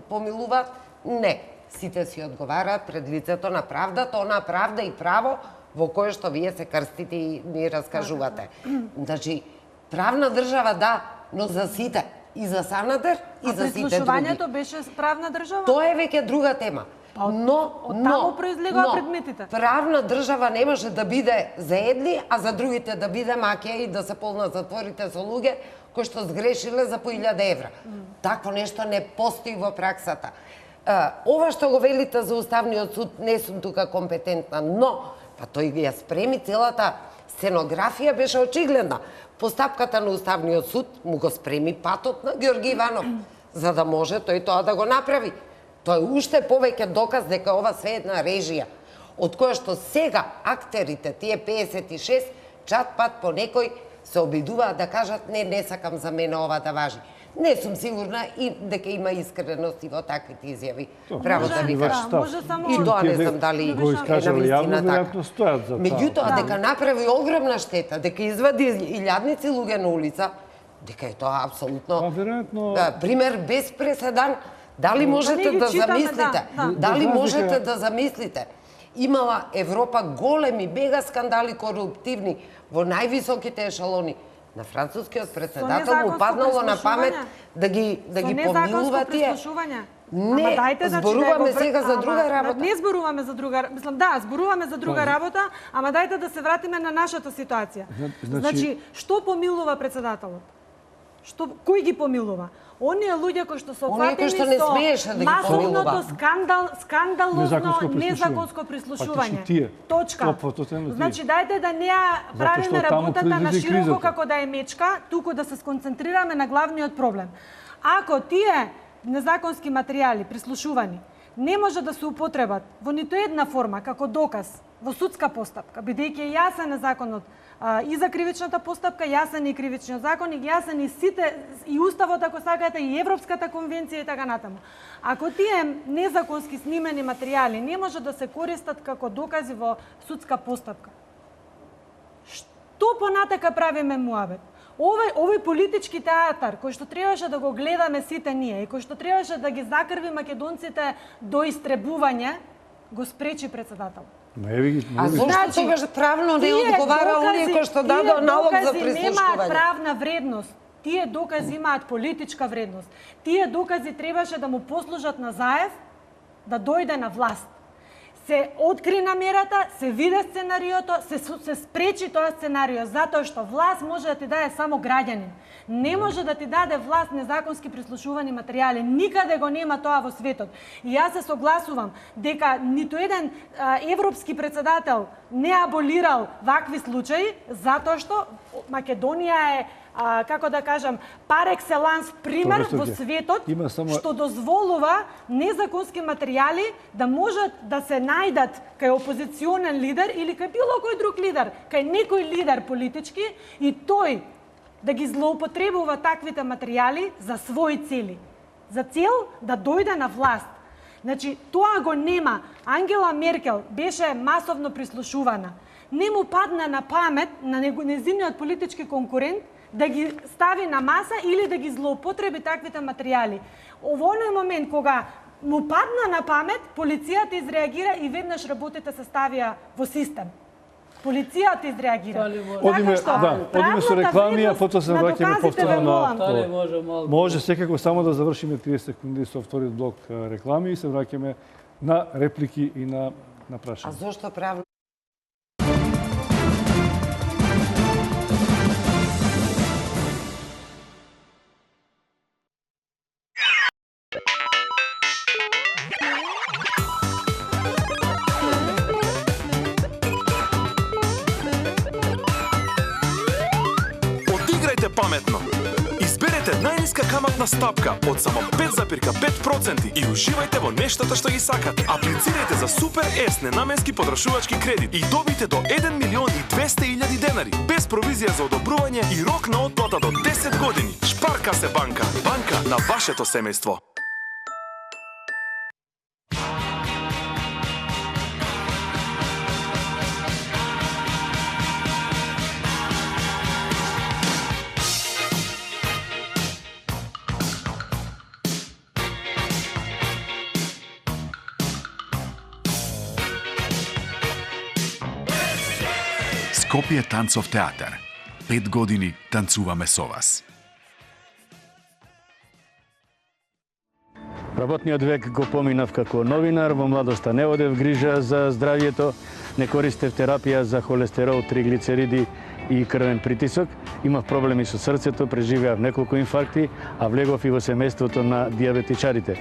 помилуваат? Не. Сите си одговараат пред лицето на правдата, онаа правда и право во кое што вие се крстите и ни раскажувате. Значи, правна држава да, но за сите. И за Санадер, и за сите други. Прислушувањето беше правна држава? Тоа е веќе друга тема. од таму произлегува предметите. Правна држава не може да биде за едни, а за другите да биде маке и да се полнат затворите со луѓе кои што сгрешиле за по 1000 евра. Такво нешто не постои во праксата. Ова што го велите за Уставниот суд, не сум тука компетентна, но па тој ја спреми целата сценографија, беше очигледна. Постапката на Уставниот суд му го спреми патот на Ѓорги Иванов, за да може тој тоа да го направи. Тоа е уште повеќе доказ дека ова све е една режија, од која што сега актерите, тие 56, чат пат по некој се обидуваат да кажат не сакам за мене ова да важи. Не сум сигурна и дека има искреност и во таквите изјави. Право да ви кажам. И тоа не знам дали го искажале јавно, веројатно стојат за тоа. Меѓутоа, дека направи огромна штета, дека извади илјадници луѓе на улица, дека е тоа апсолутно пример без преседан. Дали можете да замислите? Дали можете да замислите? Имала Европа големи мега скандали коруптивни во највисоките ешалони. На францускиот председател му паднало на памет да ги помилува тие. Не, зборуваме сега за друга работа. Не зборуваме за друга работа. Мислам, да, зборуваме за друга работа, ама дајте да се вратиме на нашата ситуација. Значи, што помилува председателот? Кој ги помилува? Оние луѓе кои што се опфатени со масовното скандалозно незаконско прислушување. Точка. Значи, дајте да не правиме работата на широко како да е мечка, туку да се сконцентрираме на главниот проблем. Ако тие незаконски материјали, прислушувани, не може да се употребат во ниту една форма како доказ во судска постапка, бидејќи јасен е законот и за кривичната постапка, јасен и кривичниот закон, и јасен и сите, и уставот, ако сакате, и Европската конвенција и така натаму. Ако тие незаконски снимени материјали не може да се користат како докази во судска постапка, што понатака правиме муабет? Овој политички театар, кој што требаше да го гледаме сите ние и кој што требаше да ги закрви македонците до истребување, го спречи председател. А зошто тогаш правно не одговара оние кои што дадоа налог за прислушување? Тие докази немаат правна вредност. Тие докази имаат политичка вредност. Тие докази требаше да му послужат на Заев да дојде на власт. Се откри намерата, се виде сценариото, се спречи тоа сценарио, затоа што власт може да ти даде само граѓанин. Не може да ти даде власт незаконски прислушувани материјали. Никаде го нема тоа во светот. И јас се согласувам дека ниту еден европски председател не аболирал вакви случаи, затоа што Македонија е како да кажам, пар екселанс пример во светот, што дозволува незаконски материјали да можат да се најдат кај опозиционен лидер или кај било кој друг лидер, кај некој лидер политички и тој да ги злоупотребува таквите материјали за своји цели. За цел да дојде на власт. Значи, тоа го нема. Ангела Меркел беше масовно прислушувана. Не му падна на памет на незиниот политички конкурент да ги стави на маса или да ги злоупотреби таквите материјали. Во оној момент кога му падна на памет, полицијата изреагира и веднаш работите се ставија во систем. Полицијата изреагира. Одиме со реклами, а потоа се враќаме повторно на... Може секако само да завршиме 30 секунди со вториот блок реклами и се враќаме на реплики и на прашања. А зошто правно? Паметно. Изберете најниска каматна стапка од само 5,5% и уживајте во нештото што ги сакате. Аплицирајте за Супер С ненаменски потршувачки кредит и добите до 1.200.000 денари без провизија за одобрување и рок на отплата до 10 години. Шпарка се банка. Банка на вашето семејство. Скопје танцов театар. 5 години танцуваме со вас. Работниот век го поминав како новинар, во младоста не одев грижа за здравјето, не користев терапија за холестерол, триглицериди и крвен притисок, имав проблеми со срцето, преживеав неколку инфаркти, а влегов и во семејството на диабетичарите.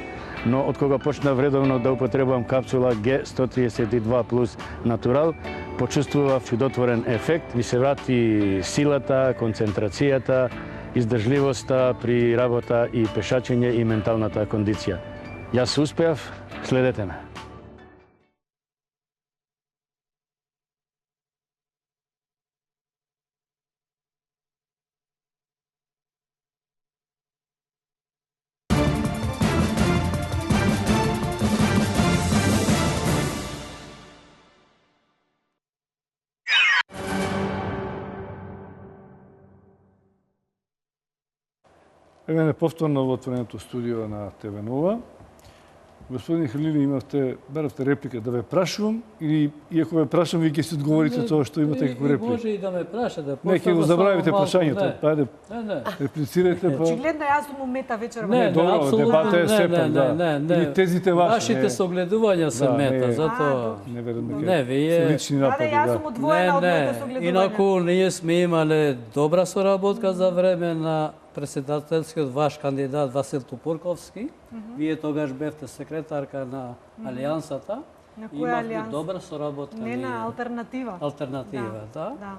Но од кога почнав редовно да употребувам капсула Г132 плюс натурал, почувствував чудотворен ефект, ми се врати силата, концентрацијата, издржливоста при работа и пешачење и менталната кондиција. Јас успеав, следете ме. Еве повторно во отвореното студио на ТВ Нова. Господин Халили, баравте реплика да ве прашувам или иако ве прашувам, ви ќе се одговорите тоа што имате како реплика? Може и да ме прашате. Не, ќе го забравите прашањето. Ајде, реплицирайте па. Очигледно јас сум умета вечер. Не, добро, дебата е сепак, да. Или тезите ваши. Вашите согледувања се мета, затоа. Не верувам дека вие лични напади. Јас сум одвоена од моите согледувања. Инаку ние сме имале добра соработка за време на председателскиот ваш кандидат Васил Тупурковски. Вие тогаш бевте секретарка на Алијансата. На која алијанса? Имавте добра соработка. Не, на алтернатива. Алтернатива, да. Да.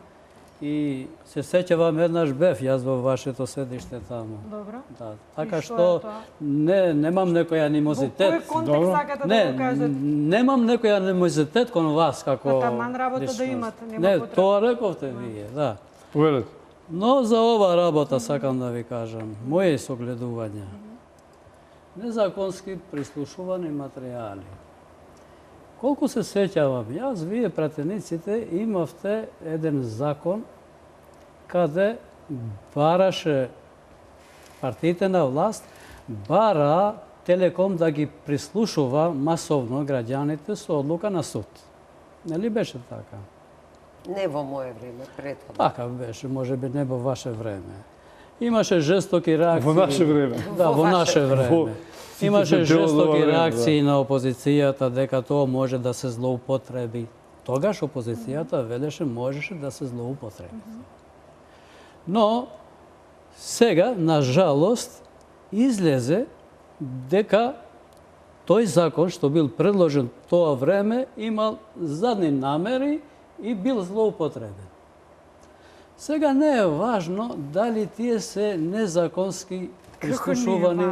И се сеќавам еднаш бев јас во вашето седиште таму. Добро. Да. Така што немам некој анимозитет. Во кој контекст сакате да го кажете? Немам некој анимозитет кон вас како. Таман работа да имате, нема потреба. Не, тоа рековте вие, да. Повелете. Но за ова работа сакам да ви кажам, моје согледувања. Незаконски прислушувани материјали. Колку се сеќавам, јас, вие пратениците, имавте еден закон каде бараше партиите на власт, бара Телеком да ги прислушува масовно граѓаните со одлука на суд. Нели беше така? Не во моје време, претходно. Така беше, можеби не во ваше време. Имаше жестоки реакции. Во наше време. Да, во наше време. Имаше жестоки реакции на опозицијата дека тоа може да се злоупотреби. Тогаш опозицијата велеше можеше да се злоупотреби. Но сега, на жалост, излезе дека тој закон што бил предложен тоа време имал задни намери и бил злоупотребен. Сега не е важно дали тие се незаконски прислушувани.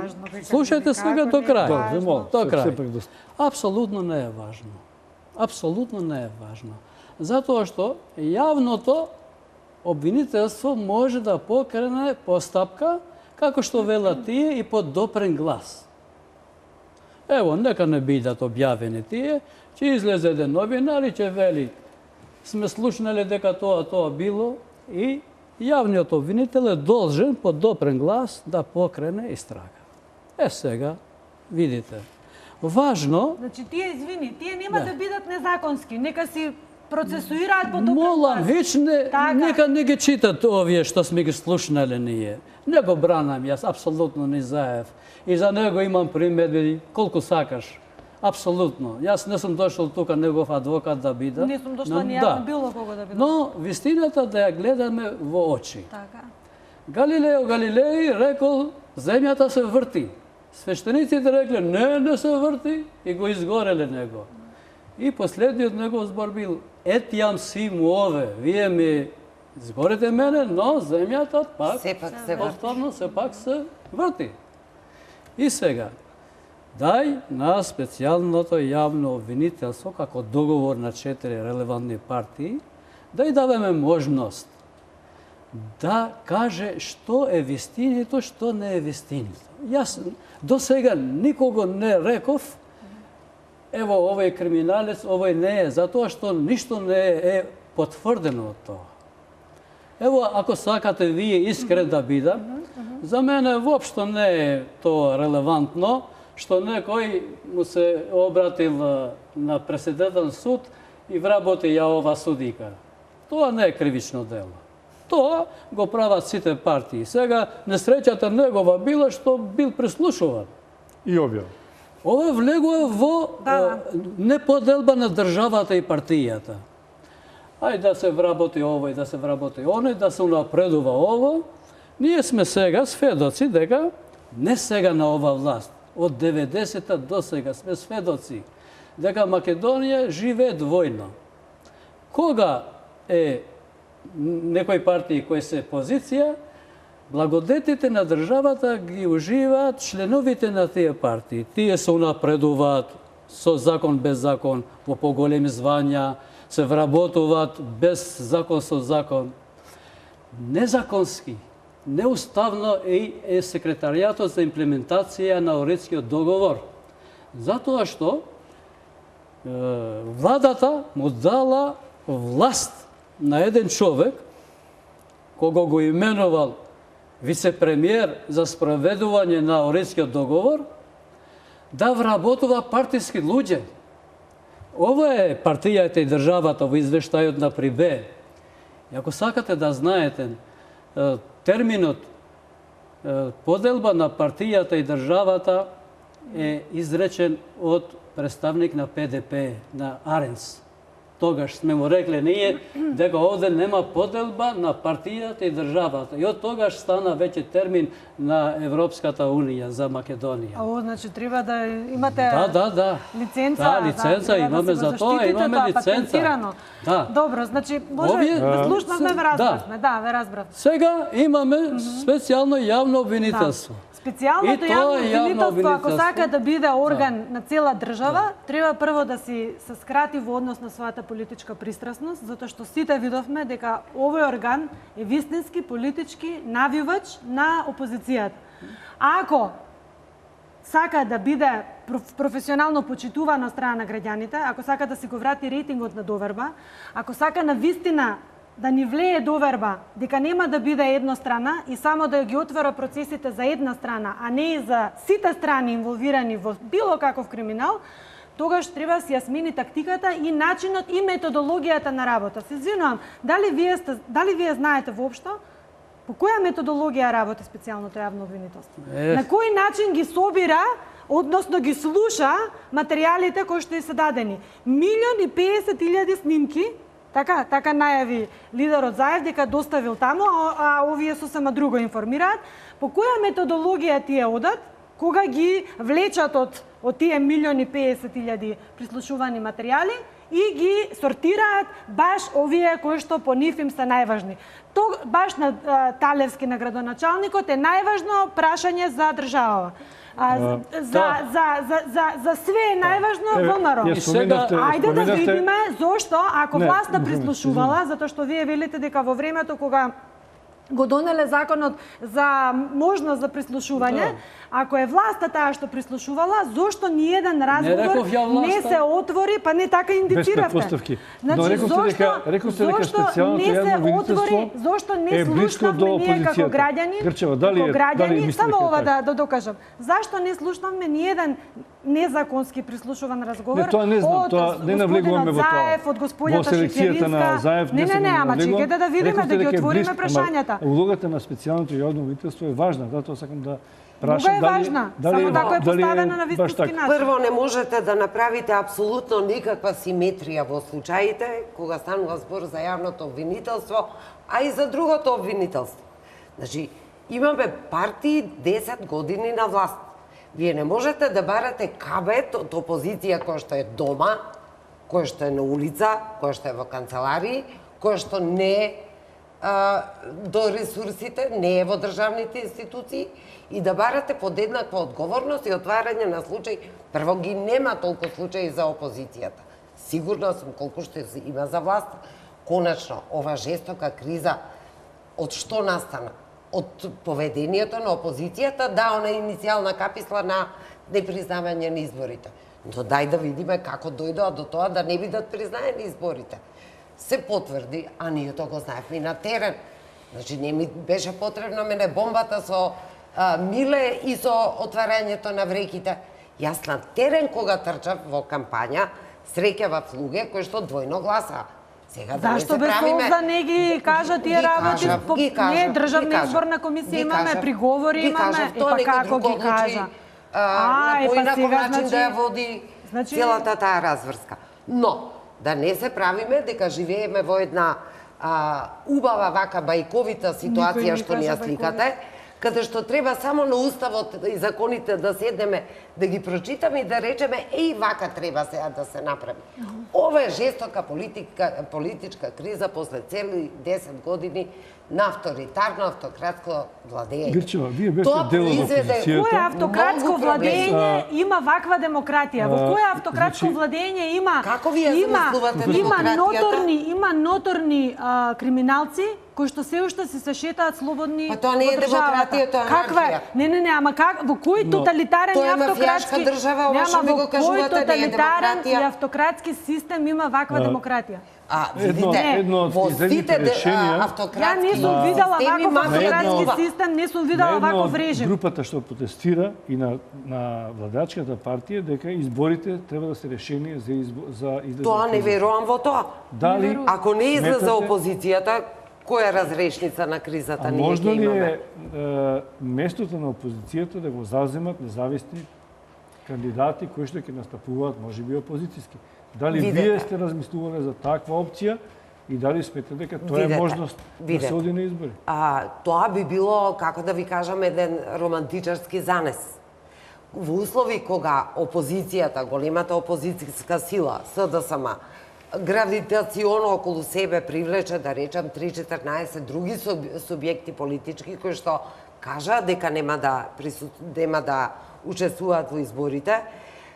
Слушајте сега до крај. До крај. Апсолутно не е важно. Апсолутно не е важно. Затоа што јавното обвинителство може да покрене постапка, како што велат тие, и под допрен глас. Ево, нека не бидат објавени тие, ќе излезе еден новинар и ќе вели сме слушнали дека тоа било и јавниот обвинител е должен под допрен глас да покрене истрага. Сега, видите. Важно... Значи, тие нема да бидат незаконски, нека си процесуираат по допрен глас. Молам, нека не ги читат овие што сме ги слушнали ние. Не го бранам јас, апсолутно не заев. И за него имам примедби колку сакаш. Апсолутно. Јас не сум дошол тука негов адвокат да бидам. Не сум дошла ни јас било кого да бидам. Но вистината да ја гледаме во очи. Така. Галилео Галилеј рекол земјата се врти. Свештениците рекле не се врти и го изгореле него. И последниот негов збор бил етјам си му ове, вие ми изгорете мене, но земјата пак сепак се врти. И сега, дај на специјалното јавно обвинителство, како договор на 4 релевантни партии, да даваме можност да каже што е вистинито, што не е вистинито. Јас до сега никого не реков, ево, овој криминалец, овој не е, затоа што ништо не е потврдено од тоа. Ево, ако сакате вие искрен да бидам, за мене воопшто не е тоа релевантно, што некој му се обратил на преседател суд и вработи ја ова судика. Тоа не е кривично дело. Тоа го прават сите партии. Сега несреќата негова била што бил прислушуван. И објав. Ова влегува во неподелба на државата и партијата. Ајде да се вработи овој, да се вработи оној, да се унапредува ово. Ние сме сега сведоци дека не сега на ова власт, од 90-та до сега сме сведоци дека Македонија живее двојно. Кога е некои партии кои се позиција, благодетите на државата ги уживаат членовите на тие партии. Тие се унапредуваат со закон без закон, во поголеми звања, се вработуваат без закон со закон. Незаконски, неуставно е секретаријатот за имплементација на Оридскиот договор. Затоа што владата му дала власт на еден човек, кого го именувал вице-премиер за спроведување на Оридскиот договор, да вработува партиски луѓе. Ова е партијата и државата во извештајот на Прибе. И ако сакате да знаете, терминот поделба на партијата и државата е изречен од представник на ПДП, на Аренс. Тогаш сме му рекле ние дека овде нема поделба на партијата и државата. И од тогаш стана веќе термин на Европската Унија за Македонија. Ово значи треба да имате лиценца. Да, лиценца имаме за тоа, имаме лиценца. Добро, значи може да слушнавме, ве разбравме. Да, ве разбрав. Сега имаме специјално јавно обвинителство. Специјалното јавно обвинителство, ако сака да биде орган на цела држава, треба прво да се скрати во однос на својата политичка пристрасност, затоа што сите видовме дека овој орган е вистински политички навивач на опозицијата. А ако сака да биде професионално почитувано од страна на граѓаните, ако сака да си го врати рейтингот на доверба, ако сака на вистина да ни влее доверба дека нема да биде еднострана и само да ги отвора процесите за една страна, а не и за сите страни инволвирани во било каков криминал, тогаш треба да си ја смени тактиката и начинот и методологијата на работа. Се извинувам, дали вие знаете воопшто по која методологија работи специјалното јавно обвинителство? На кој начин ги собира, односно ги слуша материјалите кои што се дадени? 1.050.000 снимки. Така најави лидерот Заев дека доставил таму, а овие сосема друго информираат. По која методологија тие одат, кога ги влечат од тие 1.050.000 прислушувани материјали и ги сортираат баш овие кои што по нив им се најважни. Баш на Талевски, на градоначалникот, е најважно прашање за државава. За све е најважно ВМРО. Ајде да видиме зошто, ако власта прислушувала, затоа што вие велите дека во времето кога го донеле законот за можност за прислушување, ако е власта таа што прислушувала, зошто ни еден разговор не се отвори, па не така индициравте. Значи, зошто не се отвори, зошто не слушнавме ние како граѓани, само ова да докажам. Зашто не слушнавме ни еден незаконски прислушуван разговор од господинот Заев, од господјата Шекеринска? Не, ама чекайте да видиме, да ги отвориме прашањата. Улогата на специјалното јавно обвинителство е важна, затоа сакам да прашам е важна, само така е поставена на вистински начин. Прво, не можете да направите апсолутно никаква симетрија во случаите кога станува збор за јавното обвинителство, а и за другото обвинителство. Значи, имаме партии 10 години на власт. Вие не можете да барате кабет од опозиција која што е дома, која што е на улица, која што е во канцеларии, која што не е до ресурсите, не е во државните институции, и да барате под еднаква одговорност и отварање на случаи. Прво, ги нема толку случаи за опозицијата. Сигурна сум колку што има за власт. Конечно, ова жестока криза од што настана? Од поведението на опозицијата, да, она иницијална каписла на непризнавање на изборите. Но дај да видиме како дојдоа до тоа да не бидат признаени изборите. Се потврди, а ние тоа го знаевме и на терен. Значи, не ми беше потребна мене бомбата со Миле и со отварањето на вреките. Јас на терен, кога трчав во кампања, среќавав луѓе кои што двојно гласаа. Зашто без полза не ги кажа тие работи? Не, Државна изборна комисија имаме, приговори имаме, па како ги кажа? На поинаков начин да ја води целата таа разврска. Но, да не се правиме дека живееме во една убава вака бајковита ситуација што ни ја сликате, каде што треба само на уставот и законите да седнеме, да ги прочитаме и да речеме еј вака треба сега да се направи. Ова е жестока политичка криза после цели 10 години на авторитарно автократско владење. Грчева, вие беше дел од опозицијата. Кое автократско владење има ваква демократија? Во кое автократско владење има ноторни криминалци кои што се уште се шетаат слободни во државата? Па тоа не е демократија, тоа е анархија. Не, ама во кој тоталитарен и автократски држава, во кој тоталитарен и автократски систем има ваква демократија? Видите, во сите автократски системи... Ја не сум видела ваков автократски систем, не сум видела ваков режим. Групата што протестира и на владачката партија дека изборите треба да се решени за излез. Тоа не верувам во тоа. Ако не излезе опозицијата, која разрешница на кризата ние ќе имаме? Можно ли е местото на опозицијата да го заземат независни кандидати кои што ќе настапуваат можеби опозицијски? Дали вие сте размислувале за таква опција и дали сметате дека тоа е можност да се оди на избори? Тоа би било, како да ви кажам, еден романтичарски занес. Во услови кога опозицијата, големата опозицијска сила, СДСМ, гравитационо околу себе привлече, да речам, 3-14 други субјекти политички кои што кажа дека нема да учествуваат во изборите,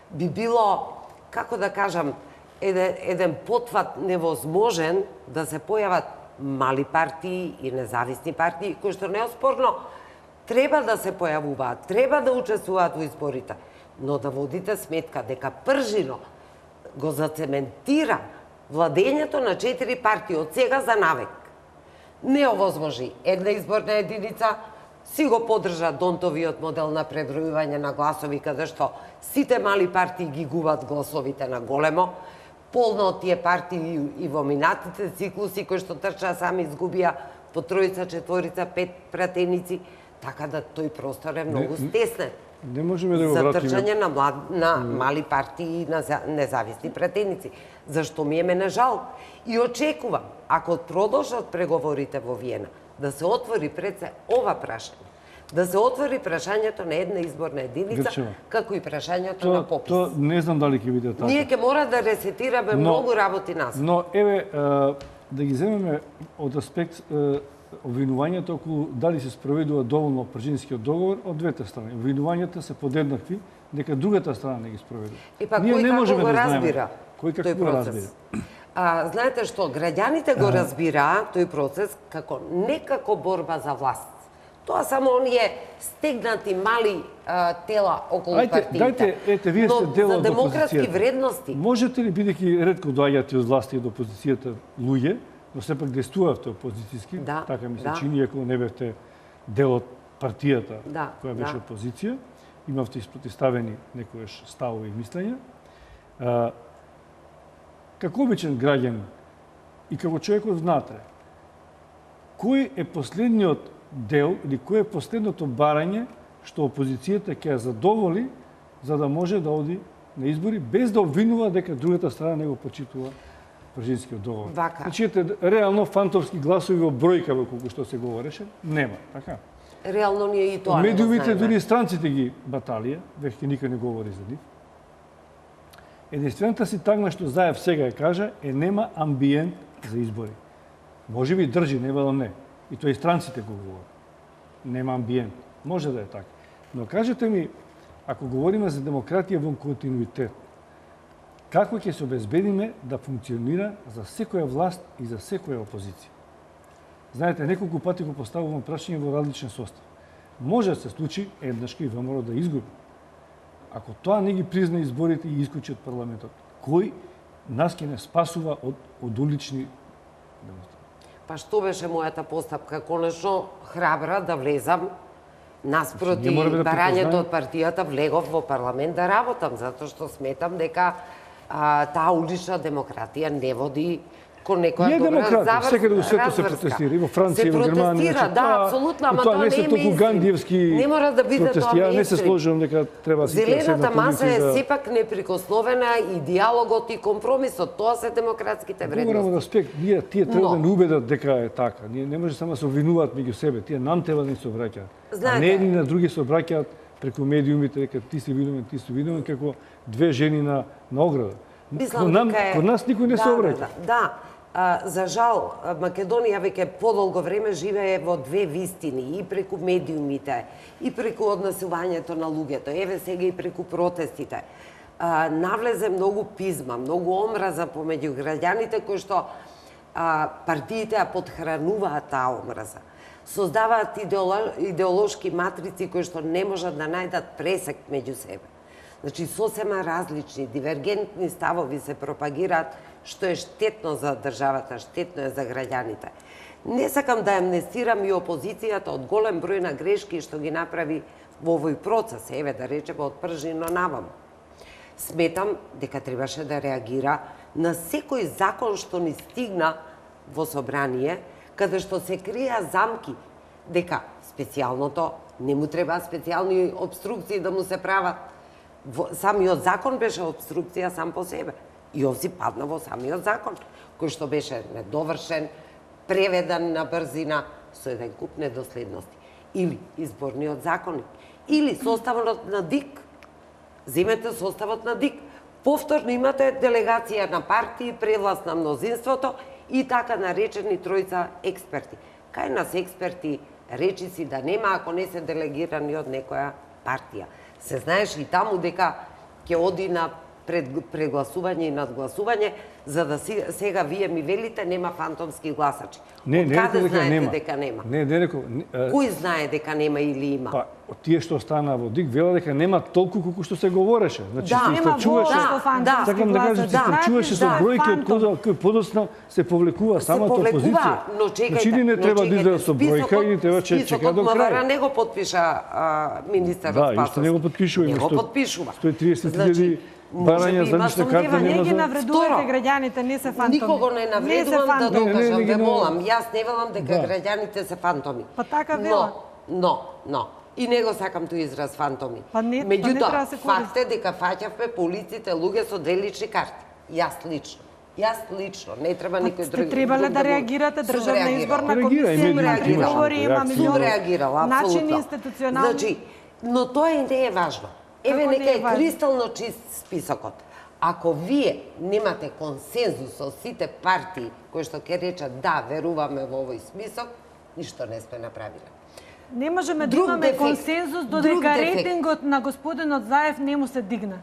би било, како да кажам, еден потват невозможен да се појават мали партии и независни партии, кои што неоспорно треба да се појавуваат, треба да учествуваат во изборите, но да водите сметка дека пржино го зацементира владењето на 4 партии од сега за навек. Не овозможи една изборна единица, си го подржа Донтовиот модел на пребројување на гласови, каде што сите мали партии ги губат гласовите на големо, полно од тие партии и во минатите циклуси кои што трчаа сами изгубија по 3, 4, 5 пратеници, така да тој простор е многу стеснен. Не можеме да го вратиме. За вратиме. трчање на мали партии и на независни пратеници. Зашто ми е мене жал. И очекувам, ако продолжат преговорите во Виена, да се отвори пред се ова прашање. Да се отвори прашањето на една изборна единица, Грчева, како и прашањето на попис. То не знам дали ќе биде така. Ние ќе мора да ресетираме многу работи нас. Но еве да ги земеме од аспект обвинувањето околу дали се спроведува доволно пржинскиот договор од двете страни. Обвинувањата се подеднакви, дека другата страна не ги спроведува. Па Ние кој не како можеме го да разбира кој како тој го процес? разбира. Знаете што, граѓаните го разбираа тој процес како не како борба за власт. Тоа само оние стегнати мали тела околу партиите. Ете, вие сте дел од за демократски опозицијата. вредности. Можете ли, бидејќи ретко доаѓате од власта и од опозицијата луѓе, но сепак действувавте опозицијски, Да, така ми се да. чини, ако не бевте дел од партијата Да, која беше да. опозиција, имавте isprotistavени некојаш ставови и мислења. Како обичен граѓан и како човекот внатре, кој е последниот дел или кој е последното барање што опозицијата ќе ја задоволи за да може да оди на избори без да обвинува дека другата страна не го почитува пржинскиот договор. Вака. Значи, ете, реално фантовски гласови во бројка во колку што се говореше, нема, така? Реално ние и тоа не го Медиумите, знаеме. дури и странците ги баталија, веќе никој не говори за нив. Единствената ситагма што Заев сега ја кажа е нема амбиент за избори. Може би држи, не велам не. И тоа и странците го говорат. Нема амбиент. Може да е така. Но кажете ми, ако говориме за демократија во континуитет, како ќе се обезбедиме да функционира за секоја власт и за секоја опозиција? Знаете, неколку пати го поставувам прашање во различен состав. Може да се случи еднашка и ВМРО да изгуби. Ако тоа не ги призна изборите и исклучи од парламентот, кој нас ќе не спасува од улични демонстрации? Па што беше мојата постапка? Конечно храбра да влезам наспроти ние мораме да барањето препознаеме- од партијата, влегов во парламент да работам, затоа што сметам дека таа улична демократија не води кон некоја Не е добра демократија, секаде во светот се разврска. протестира, и во Франција, и во Германија. Се протестира, значи, да, тоа- апсолутно, и ама тоа тоа не се не е толку мејнстрим. гандиевски Не мора да биде протести. тоа Ја не се мејнстрим. сложувам дека треба сите да Зелената седнат маса улици е да... сепак неприкосновена и диалогот и компромисот, тоа се демократските Говорам од вредности. аспект, тие треба Но- да не убедат дека е така. Ние не може само да се обвинуваат меѓу себе, тие нам треба да ни се обраќаат. А Знаете- не едни на други се обраќаат преку медиумите, дека ти си виновен, ти си виновен, како две жени на ограда. Мислам дека Кod нас никој не се обраќа. Да, за жал, Македонија веќе подолго време живее во две вистини, и преку медиумите, и преку однесувањето на луѓето, еве сега и преку протестите. Навлезе многу пизма, многу омраза помеѓу граѓаните, кои што партиите ја подхрануваат таа омраза. Создаваат идеолошки матрици кои што не можат да најдат пресек меѓу себе. Значи, сосема различни, дивергентни ставови се пропагираат, што е штетно за државата, штетно е за граѓаните. Не сакам да амнестирам и опозицијата од голем број на грешки што ги направи во овој процес, еве да речеме од пржино навам. Сметам дека требаше да реагира на секој закон што ни стигна во собрание, каде што се криеа замки, дека специјалното не му треба специјални обструкции да му се прават. Самиот закон беше обструкција сам по себе. И овси падна во самиот закон, кој што беше недовршен, преведен на брзина, со еден куп недоследности. Или изборниот законник, или составот на ДИК. Земете составот на ДИК. Повторно имате делегација на партии, превласт на мнозинството и така наречени тројца експерти. Кај нас експерти речиси да нема ако не се делегирани од некоја партија. Се знаеш и таму дека ќе оди на прегласување и надгласување, за да сега вие ми велите нема фантомски гласачи. Не Каде рекол дека знаете нема. дека нема? Не рекол. Кој знае дека нема или има? Па, тие што стана во ДИК вела дека нема толку колку што се говореше. Значи, Да, се Нема истрчуваше. воопшто фантомски Сакам да кажам, се гласачи. истрчуваше со Да, бројки од фантом. кои подоцна се повлекува самата повлекува, опозиција. но чекајте, Значи, или не но треба да чекајте, излезе со бројка, или треба чека списокот до МВР крај. не го потпиша министерот Да, Спасовски. исто не го потпишува. Не Има го потпишува. 130.000 барања за лична карта Не нема ги за... навредувате Второ, граѓаните, не се фантоми. Никого не навредувам да фантоми. докажам, Не ги ве нав- молам. Јас не велам дека Да. граѓаните се фантоми. Па така вела. Но, и не го сакам тој израз фантоми. Па не треба Меѓутоа, да се користи. факт е дека фаќавме по улиците луѓе со две лични карти. Јас лично. Јас лично, не треба никој друг. Сте требале да реагирате, Државна изборна комисија има приговори, има милиони реагирала, начини апсолутно. институционални. Значи, но тоа и не е важно. Еве Како не нека е е важно? кристално чист списокот. Ако вие немате консензус со сите партии кои што ќе речат да, веруваме во овој список, ништо не сме направиле. Не можеме да Друг имаме дефект. консензус Друг додека дефект. рейтингот на господинот Заев не му се дигна.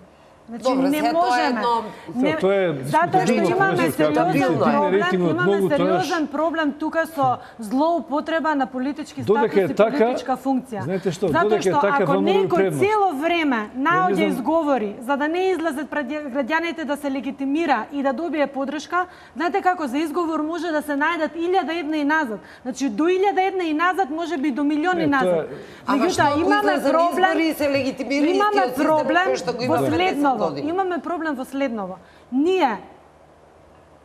Значи Добро, не сега тоа е можеме. едно- Тоа е Затоа што дискутивно имаме повеќе, како сериозен ми се дигне проблем, рейтингот имаме многу, сериозен проблем тука со злоупотреба на политички Додека статус е и така, политичка функција. знаете што, Затоа додека е што така, ако ВМРО има некој предност. цело време наоѓа знам- изговори за да не излезат пред граѓаните да се легитимира и да добие поддршка, знаете како за изговор може да се најдат 1001 и назад. Значи до 1001 и назад, можеби до милиони Не, тоа назад. е- Ама што Меѓутоа ако имаме излезат проблем. избори и се легитимира Имаме истиот систем проблем кој што го во имаме 50 следново. години? Имаме проблем во следново. Ние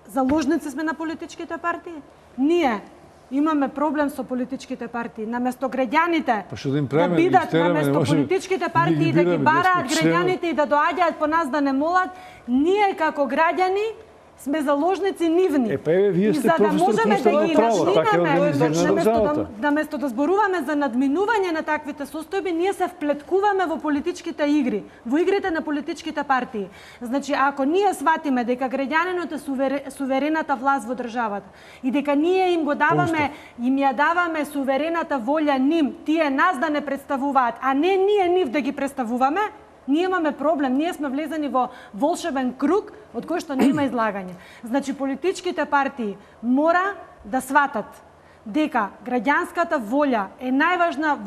заложници сме на политичките партии. Ние имаме проблем со политичките партии. Наместо граѓаните Па што да им да правиме, да ги бидат стераме, не наместо можеме политичките да партии ги да ги бираме, бараат да сме членови. граѓаните и да доаѓаат по нас да не молат, ние како граѓани сме заложници нивни. Па еве, вие И сте за да професор можеме по да уставно ги право, така е надминеме, организирана државата. наместо да зборуваме за надминување на таквите состојби, ние се вплеткуваме во политичките игри, во игрите на политичките партии. Значи, ако ние сватиме дека граѓанинот е суверената власт во државата и дека ние им го даваме, им ја даваме суверената волја ним, тие нас да не представуваат, а не ние нив да ги представуваме, ние имаме проблем, ние сме влезени во волшебен круг од кој што нема излагање. Значи, политичките партии мора да сватат дека граѓанската волја е најважна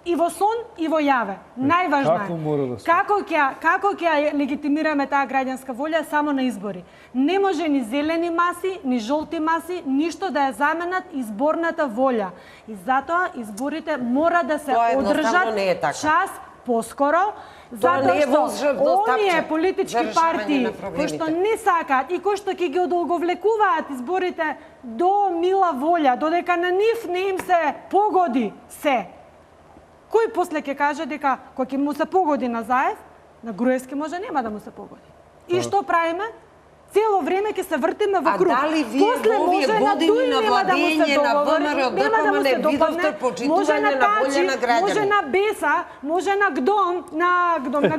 и во сон и во јаве. Најважна како мора да е. сватат? Како ќе легитимираме таа граѓанска волја само на избори? Не може ни зелени маси, ни жолти маси, ништо да ја заменат изборната волја. И затоа изборите мора да се Тоа едноставно одржат не е така. час поскоро, Тоа не затоа е што волшебно оние тапче политички за решавање партии на кои проблемите. што не сакаат и кои што ќе ги одолговлекуваат изборите до мила волја, додека на нив не им се погоди се. Кој после ќе каже дека кој ќе му се погоди на Заев, на Груевски може нема да му се погоди. И што правиме? Цело време ќе се вртиме во А круг. дали вие После во овие може на години Дуј на нема да му се владење на договори, ВМРО нема да му се ДПМН видовте допадне, почитување може на на волја Тачи, на граѓани? може на Беса, може на Гдом, на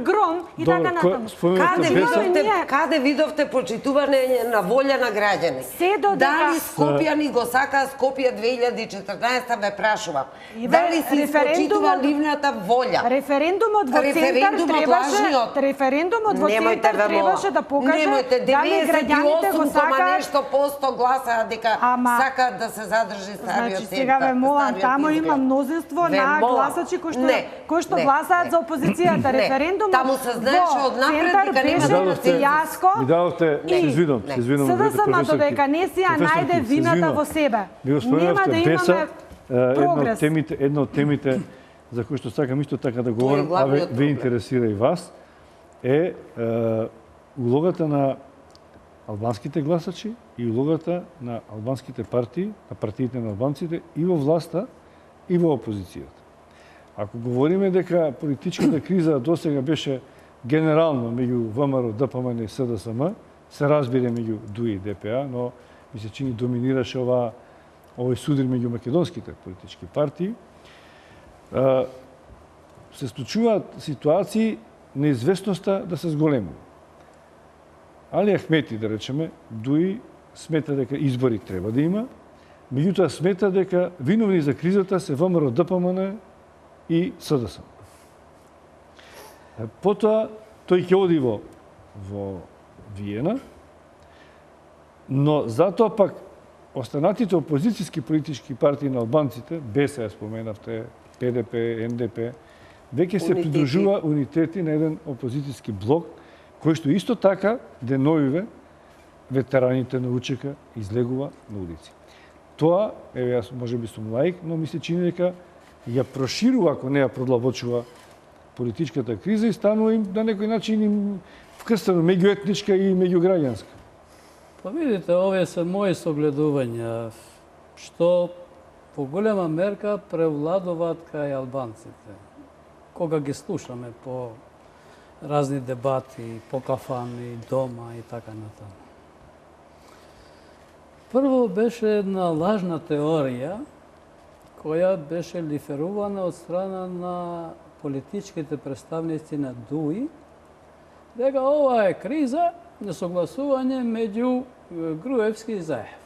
Гром и Добро, така натаму. споменавте Беса. Каде видовте почитување на волја на граѓани? Се додека- Дали Скопје ни го сака Скопје 2014 ве прашувам. И бе, Дали се испочитува референдумот- нивната волја? Референдумот во центар Референдумот требаше, лажниот. референдумот во Немојте центар ве требаше да покаже Немојте, дали граѓаните го 98,% сакаат. гласа дека Ама- сакаат да се задржи стариот Значи центар. сега ве молам, стариот таму изглед. има мнозинство Ве на молам. гласачи кои што Не, не, гласаат не. за опозицијата. Не. Референдумот Таму се знаеше во однапред центар дека нема беше да има фијаско. Ми дадовте, Не. се извинувам, Не. се извинувам. двете СДСМ професорки. додека не си ја Професорки, најде се вината извинувам. во себе. Ви го Нема споменавте да Беса, имаме прогрес. една од темите за кои што сакам исто така да Тој е говорам, а главниот ве проблем. интересира и вас, е улогата на албанските гласачи и улогата на албанските партии, на партиите на албанците и во власта и во опозицијата. Ако говориме дека политичката криза досега беше генерално меѓу ВМРО, ДПМН и СДСМ, се разбира меѓу ДУИ и ДПА, но ми се чини доминираше овој судир меѓу македонските политички партии, се случуваат ситуации неизвестноста да се зголемува. Али Ахмети, да речеме, ДУИ смета дека избори треба да има, меѓутоа смета дека виновни за кризата се ВМРО, ДПМН и СДСМ. Потоа тој ќе оди во Виена, но затоа пак останатите опозицијски политички партии на албанците, БЕСА ја споменавте, ПДП, НДП, веќе се Унитети. придружува унитети на еден опозицијски блок, кој што исто така деновиве ветераните на УЧК излегува на улици. Тоа, еве јас можеби сум лаик, но ми се чини дека ја проширува, ако не ја продлабочува политичката криза и станува им на некој начин им вкрстено меѓуетничка и меѓуграѓанска. Па видите, овие се мои согледувања, што по голема мерка превладуваат кај албанците. Кога ги слушаме по разни дебати, по кафани, дома и така натаму. Прво беше една лажна теорија која беше лиферувана од страна на политичките представници на ДУИ, дека ова е криза, несогласување меѓу Груевски и Заев.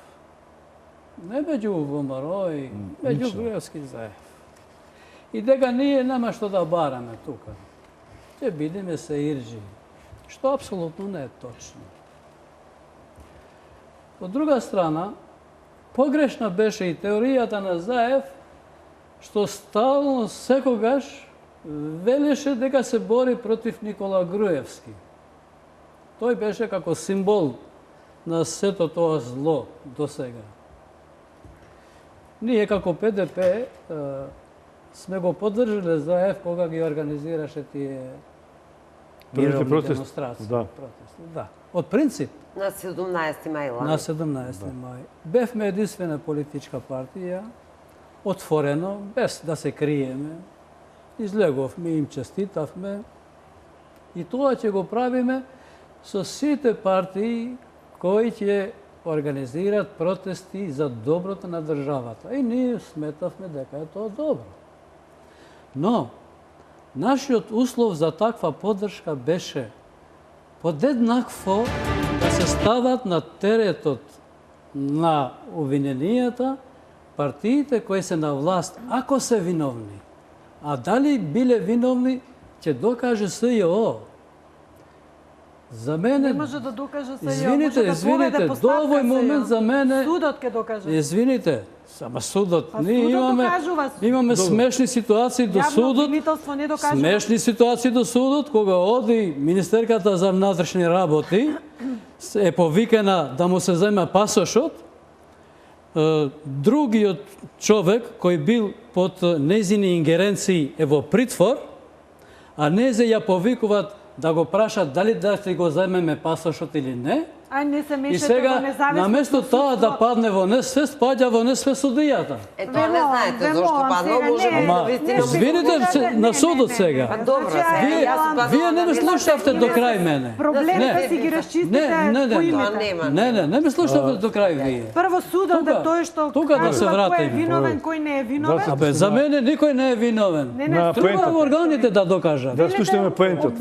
Не меѓу ВМРО и меѓу Груевски и Заев. И дека ние нема што да бараме тука. Ќе бидеме се ирџи, што апсолутно не е точно. Од друга страна, погрешна беше и теоријата на Заев, што стално секогаш велеше дека се бори против Никола Груевски. Тој беше како символ на сето тоа зло до сега. Ние како ПДП сме го поддржале Заев кога ги организираше тие мировни демонстрации. Да. Од принцип. На 17 мај. На 17 мај. Бевме единствена политичка партија, отворено, без да се криеме. Излеговме, им честитавме. И тоа ќе го правиме со сите партии кои ќе организираат протести за доброто на државата. И ние сметавме дека е тоа добро. Но, нашиот услов за таква поддршка беше подеднакво да се стават на теретот на обвиненијата партиите кои се на власт, ако се виновни. А дали биле виновни, ќе докаже СЈО. За мене... Не може да докаже СЈО, Извините, до овој момент за мене... Судот ќе докаже. Извините, сама судот. Ние имаме смешни ситуации до судот. Смешни ситуации до судот, кога оди министерката за внатрешни работи, е повикана да му се зема пасошот, другиот човек кој бил под нејзини ингеренции е во притвор, а незе ја повикуваат да го прашат дали да ќе го земеме пасошот или не. И сега, наместо тоа да падне во несвест, паѓа во несвест судијата. Тоа не знаете зошто паднал, може би извините на судот сега. Вие не ме слушавте до крај мене. Проблемите си ги расчистите по името. Не ме слушавте до крај вие. Прво судот е тој што кажува кој е виновен, кој не е виновен. Абе, за мене никој не е виновен. Треба органите да докажат. Да слушаме поентата.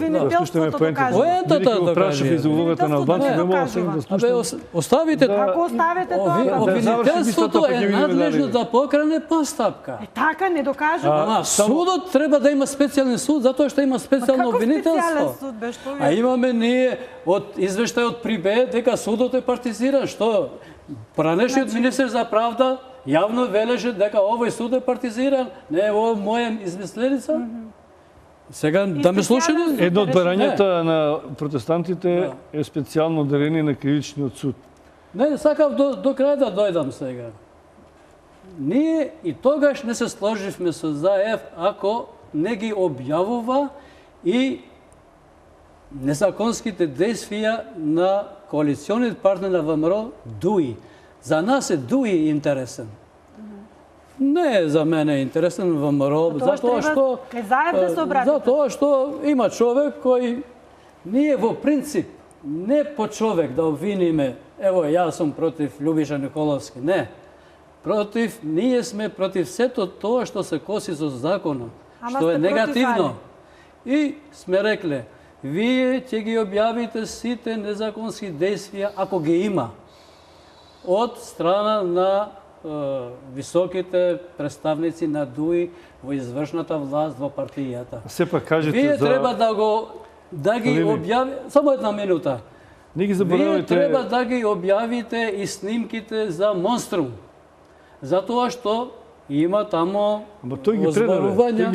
Поентата да прашав и за улогата на албанците, не мога сега да слушам. Оставите Ако оставите тоа, обвинителството е надлежно да покране постапка. Така не докажува. Судот треба да има специјален суд, затоа што има специјално обвинителство. А имаме ние од извештајот при Б дека судот е партизиран, што пранешниот министер за правда јавно велеше дека овој суд е партизиран, не е ово моја измисленица. Сега да ме слушате? Едно од барањата на протестантите е специјално дарение на кривичниот суд. Не, сакав до крај да дојдам сега. Ние и тогаш не се сложивме со Заев ако не ги објавува и незаконските действија на коалициониот партнер на ВМРО ДУИ. За нас е ДУИ интересен. Не е за мене интересен ВМРО, затоа што има човек кој ние во принцип не по човек да обвиниме, ево јас сум против Љубиша Николовски, не. Ние сме против сето тоа што се коси со законот, што е негативно. И сме рекле, вие ќе ги објавите сите незаконски действија, ако ги има, од страна на високите представници на ДУИ во извршната власт во партијата. Сепак кажете вие треба да ги објавите, само една минута. Вие треба да ги објавите и снимките за Монструм. Затоа што има тамо озборувања.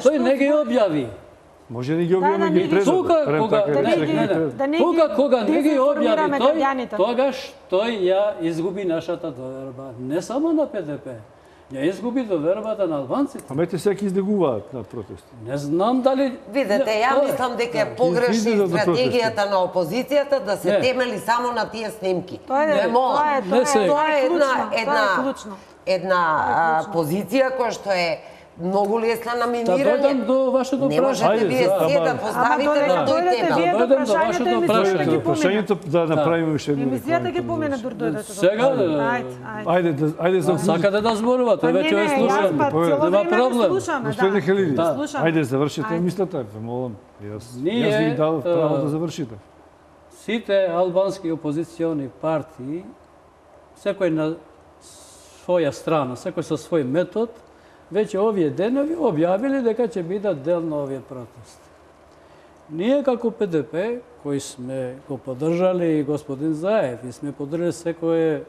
Тој не ги објави. Може да ги објави ги предаде. Тука кога не ги објави тој, тогаш тој ја изгуби нашата доверба. Не само на ПДП. Ја изгуби довербата на албанците. Амете секи издегуваат на протести. Не знам дали... Видете, ја мислам дека е погрешна стратегијата на опозицијата да се темели само на тие снимки. Тоа е една позиција која што е Многу ли е на Да минирање? дојдам до вашето Не можете прашање. вие се да поставите на тој дојдете тема. вие до Дојдем до прашањето, вашето емисијата прашање. ги помина. Прашањето да направиме уште едно. Емисијата ги помина дур дојдете. Сега, Ајде за сакате да зборувате, веќе ве слушам. Нема проблем. Господине Хелиди, Да. ајде завршете мислата, ве молам. Јас ви дадов право да завршите. Сите албански опозициони партии, секој на своја страна, секој со свој метод, веќе овие денови објавили дека ќе бидат дел на овие протести. Ние како ПДП, кои сме го поддржали и господин Заев, и сме поддржали секое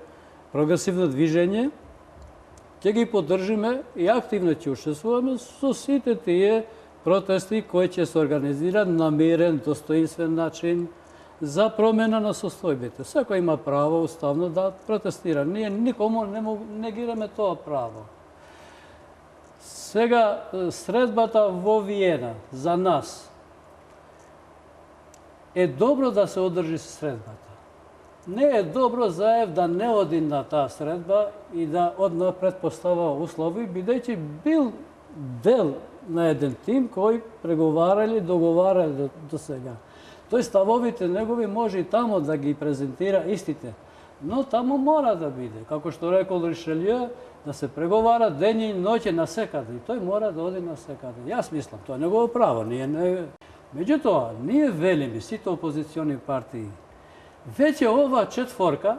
прогресивно движење, ќе ги поддржиме и активно ќе учествуваме со сите тие протести кои ќе се организираат на мирен, достоинствен начин за промена на состојбите. Секој има право уставно да протестира. Ние никому не негираме тоа право. Сега, средбата во Виена за нас е добро да се одржи средбата. Не е добро Заев да не оди на таа средба и да однапред постава услови, бидејќи бил дел на еден тим кој преговарали, договарали до сега. Тој ставовите негови може и тамо да ги презентира истите, но тамо мора да биде, како што рекол Ришелје, да се преговара ден и ноќе на секаде. И тој мора да оди на секаде. Јас мислам, тоа е негово право. Меѓутоа, ние велиме, сите опозициони партии, веќе ова четворка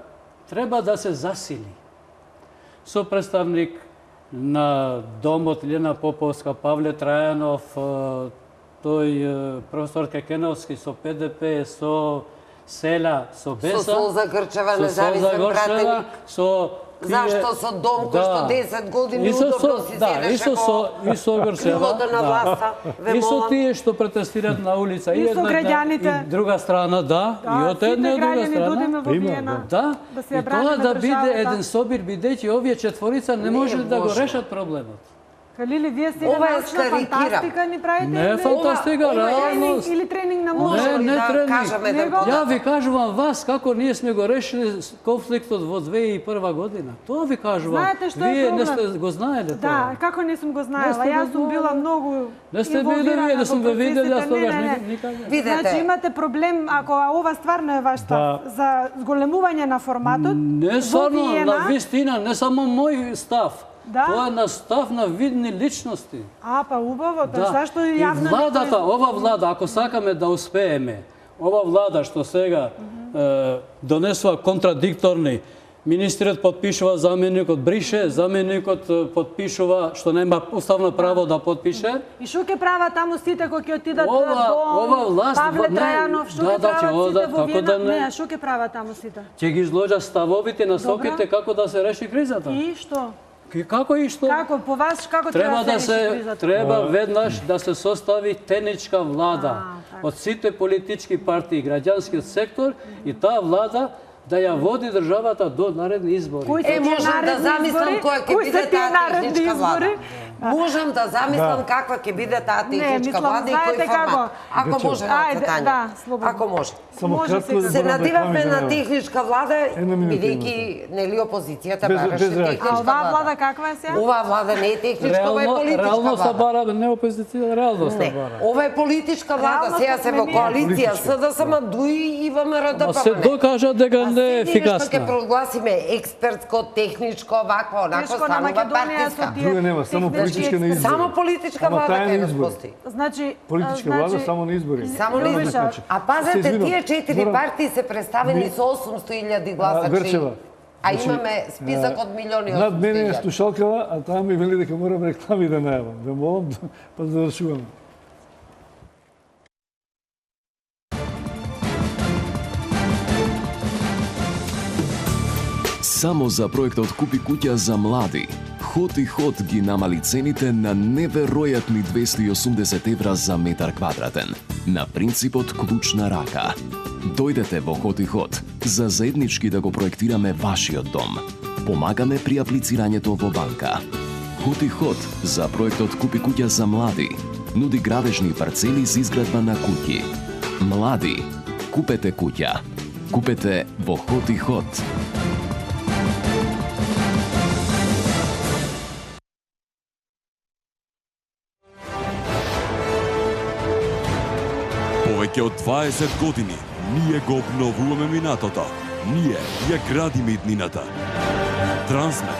треба да се засили. Со представник на Домот Лена Поповска, Павле Трајанов, тој професор Кекеновски со ПДП, со Селя, со Беса, Со Солза Грчева, независен пратеник. Зашто со Дом кој што 10 години удобно си седеше во крилото на власта, ве и со молам. тие што протестираат на улица, И со граѓаните. и друга страна, да, и од една и друга страна. во Виена. Да, Да се и ја браниме тоа да биде државата. еден собир, бидејќи овие четворица не може да го може. решат проблемот. Халили, вие сте Ова е научна скарикира. фантастика ни правите? Не е фантастика, ова е реалност. Или тренинг на Може мозок? ли Не да тренинг. кажам еден Него- податок? Ја ви кажувам вас како ние сме го решили конфликтот во 2001 година. Тоа ви кажувам. Знаете што е Вие не проблем? сте го знаеле Да, тоа. како не сум го Не знаела. сте го Јас сум била знаеле. многу Не сте инволвирана видели, вие, да во сум го видел, јас процесите. тогаш Не, не, не. никаде. Видете. Значи имате проблем ако ова стварно е ваш став за зголемување на форматот. Не во само Виена, на вистина, не само мој став. Да? Тоа е на став на видни личности. А, па убаво, тоа Да. зашто И јавно владата, ова влада, ако сакаме да успееме, ова влада што сега донесува контрадикторни, министрот подпишува, заменикот брише, заменикот подпишува што нема уставно право да подпише. И што ќе прават таму сите кои ќе отидат Ова власт, Павле не, Трајанов, што да, ќе да, ќе прават одат, сите во како да Виена? не. Не, што ќе прават таму сите? Ќе ги изложат ставовите, насоките како да се реши кризата. И што? Како и што? Како по вас како Треба да реши се кризата? треба веднаш да се состави теничка влада така. од сите политички партии, граѓанскиот сектор и таа влада да ја води државата до наредни избори. Кои се тие можам да наредни замислам избори? која ќе Кои биде се тие таа наредни техничка влада. избори? Можам да замислам каква ќе биде таа техничка мислам, влада и кој знаете како? формат. Ако може на Ајде, цакање. да, слободно. Ако може. Само Може кратко сега. да Се зборам надивавме реклами за на неа. техничка влада, Една минута бидејќи нели опозицијата Без бараше реакција. техничка А оваа влада влада. каква е сега? Оваа влада не е техничка, ова е политичка реално се влада. бара, не опозиција, реално се Не, бара. ова е политичка влада. Реално Сега се сме во ние. коалиција СДСМ, ДУИ и ВМРО Ма се ДПМН. докажа дека не е А се што ќе ефикасна. прогласиме експертско, техничко, вакво, онакво, Тешко на станува Македонија со партиска. тие Друга нема, само технички политичка на експерти. избори. Само политичка Ама влада тајни ќе избори. спости. Значи, Политичка значи, влада само на избори. Само на Любиша, избори. А Се пазете, извинувам. тие 4 Морам- партии се представени со 800.000 гласачи. Грчева. А Значи, имаме список од милиони Над мене е 800.000. слушалкава, а таа ми вели дека морам реклами да најавам. Ве молам, па да завршуваме. Само за проектот Купи куќа за млади, Хот и Хот ги намали цените на неверојатни 280 евра за метар квадратен, на принципот клуч на рака. Дојдете во Хот и Хот за заеднички да го проектираме вашиот дом. Помагаме при аплицирањето во банка. Хот и Хот за проектот Купи куќа за млади нуди градежни парцели за изградба на куќи. Млади, купете куќа. Купете во Хот и Хот. Веќе од 20 години ние го обновуваме минатото. Ние ја градиме иднината. Трансмет.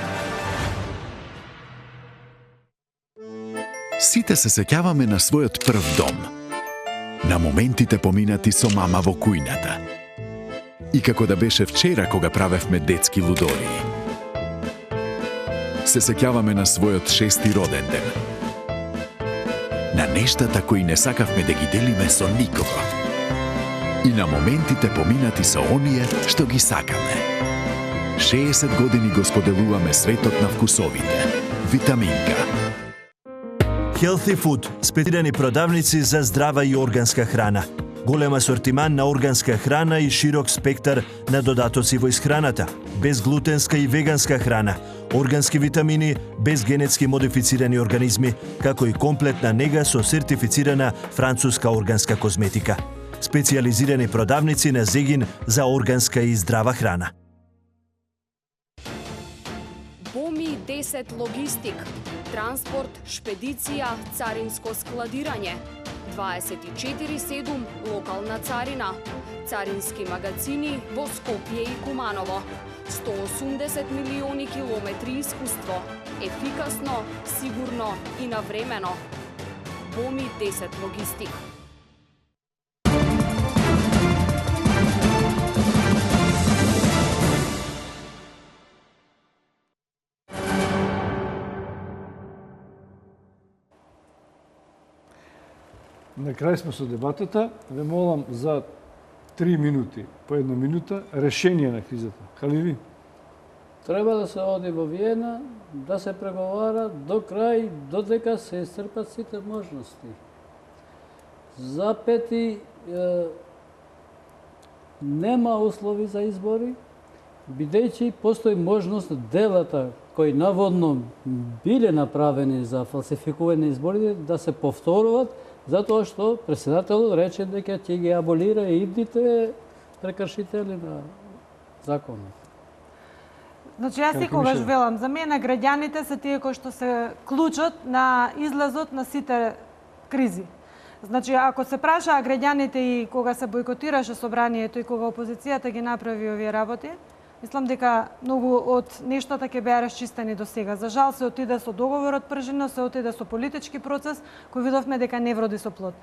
Сите се сеќаваме на својот прв дом. На моментите поминати со мама во кујната. И како да беше вчера кога правевме детски лудории. Се сеќаваме на својот 6-ти роден ден. На нештата кои не сакавме да ги делиме со никого. И на моментите поминати со оние што ги сакаме. 60 години го споделуваме светот на вкусовите. Витаминка. Healthy Food – специализирани продавници за здрава и органска храна. Голем асортиман на органска храна и широк спектар на додатоци во исхраната. Безглутенска и веганска храна, органски витамини, без генетски модифицирани организми, како и комплетна нега со сертифицирана француска органска козметика. Специализирани продавници на Зегин за органска и здрава храна. Боми 10 логистик, транспорт, шпедиција, царинско складирање, 24/7 локална царина, царински магазини во Скопје и Куманово, 180 милиони километри искуство, ефикасно, сигурно и навремено. Боми 10 логистик. На крај сме со дебатата. Ве молам за 3 минути, по 1 минута, решение на кризата. Халиви? Треба да се оди во Виена, да се преговара до крај, додека се исцрпат сите можности. За пети нема услови за избори, бидејќи постои можност делата кои наводно биле направени за фалсификување изборите да се повторуваат, затоа што претседателот рече дека ќе ги аболира и идните прекршители на законот. Значи, јас секогаш велам, за мене граѓаните се тие кои што се клучот на излазот на сите кризи. Значи, ако се прашаа граѓаните и кога се бойкотираше собранието и кога опозицијата ги направи овие работи, мислам дека многу од нештата ќе беа расчистени до сега. За жал се отиде со договорот пржино, се отиде со политички процес кој видовме дека не вроди со плод.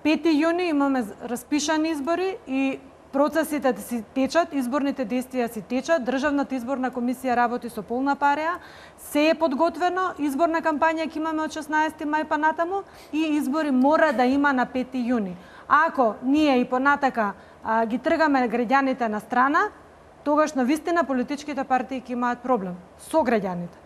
5 јуни имаме распишани избори и процесите си течат, изборните действија си течат, Државната изборна комисија работи со полна пареа, се е подготвено, изборна кампања ќе имаме од 16 мај па натаму и избори мора да има на 5 јуни. Ако ние и понатака ги тргаме граѓаните на страна, тогаш на вистина политичките партии ќе имаат проблем со граѓаните.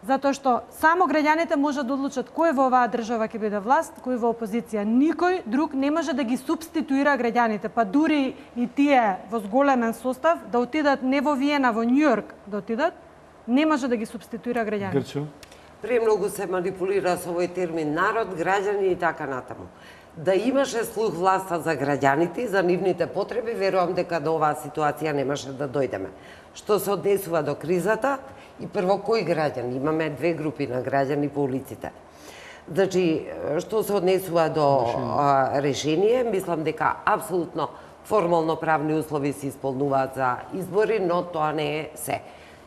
Затоа што само граѓаните можат да одлучат кој во оваа држава ќе биде власт, кој во опозиција. Никој друг не може да ги субституира граѓаните, па дури и тие во зголемен состав да отидат не во Виена, во Њујорк да отидат, не може да ги субституира граѓаните. Грчо? Премногу се манипулира со овој термин народ, граѓани и така натаму. Да имаше слух власта за граѓаните и за нивните потреби, верувам дека до оваа ситуација немаше да дојдеме. Што се однесува до кризата, и прво кои граѓани? Имаме две групи на граѓани по улиците. Значи, што се однесува до решение, мислам дека апсолутно формално правни услови се исполнуваат за избори, но тоа не е се.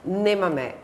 Немаме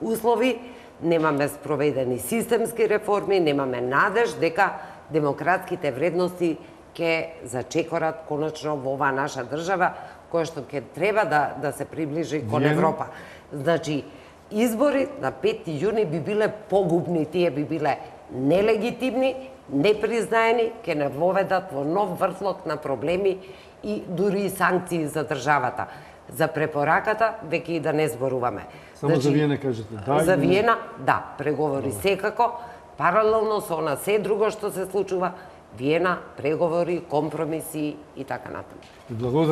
услови, немаме спроведени системски реформи, немаме надеж дека демократските вредности ќе зачекорат конечно во оваа наша држава, која што ќе треба да се приближи кон Европа. Значи, избори на 5 јуни би биле погубни, тие би биле нелегитимни, непризнаени, ќе не воведат во нов вртлок на проблеми и дури и санкции за државата. За препораката, веќе и да не зборуваме. Само за Виена кажете, да? За Виена, да, преговори секако, паралелно со она се друго што се случува, Виена, преговори, компромиси и така натаму.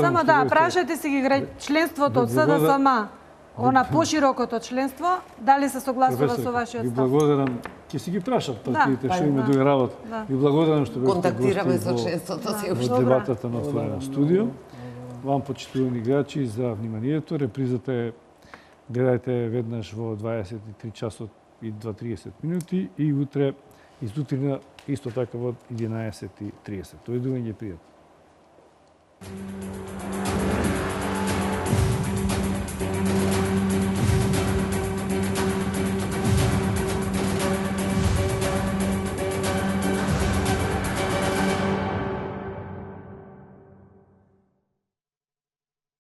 Само да, прашајте си ги членството од СДСМ, она поширокото членство, дали се согласува со вашиот став? Ви благодарам. Ќе си ги прашат партиите што има друга работа. Ви благодарам што бевте контактираме со членството си во дебатата на Отворено студио. Вам, почитувани гледачи, за вниманието. Репризата е гледајте веднаш во 23 часот и 2:30 минути и утре изутрина исто така во 11:30. Тој дуење пријатно.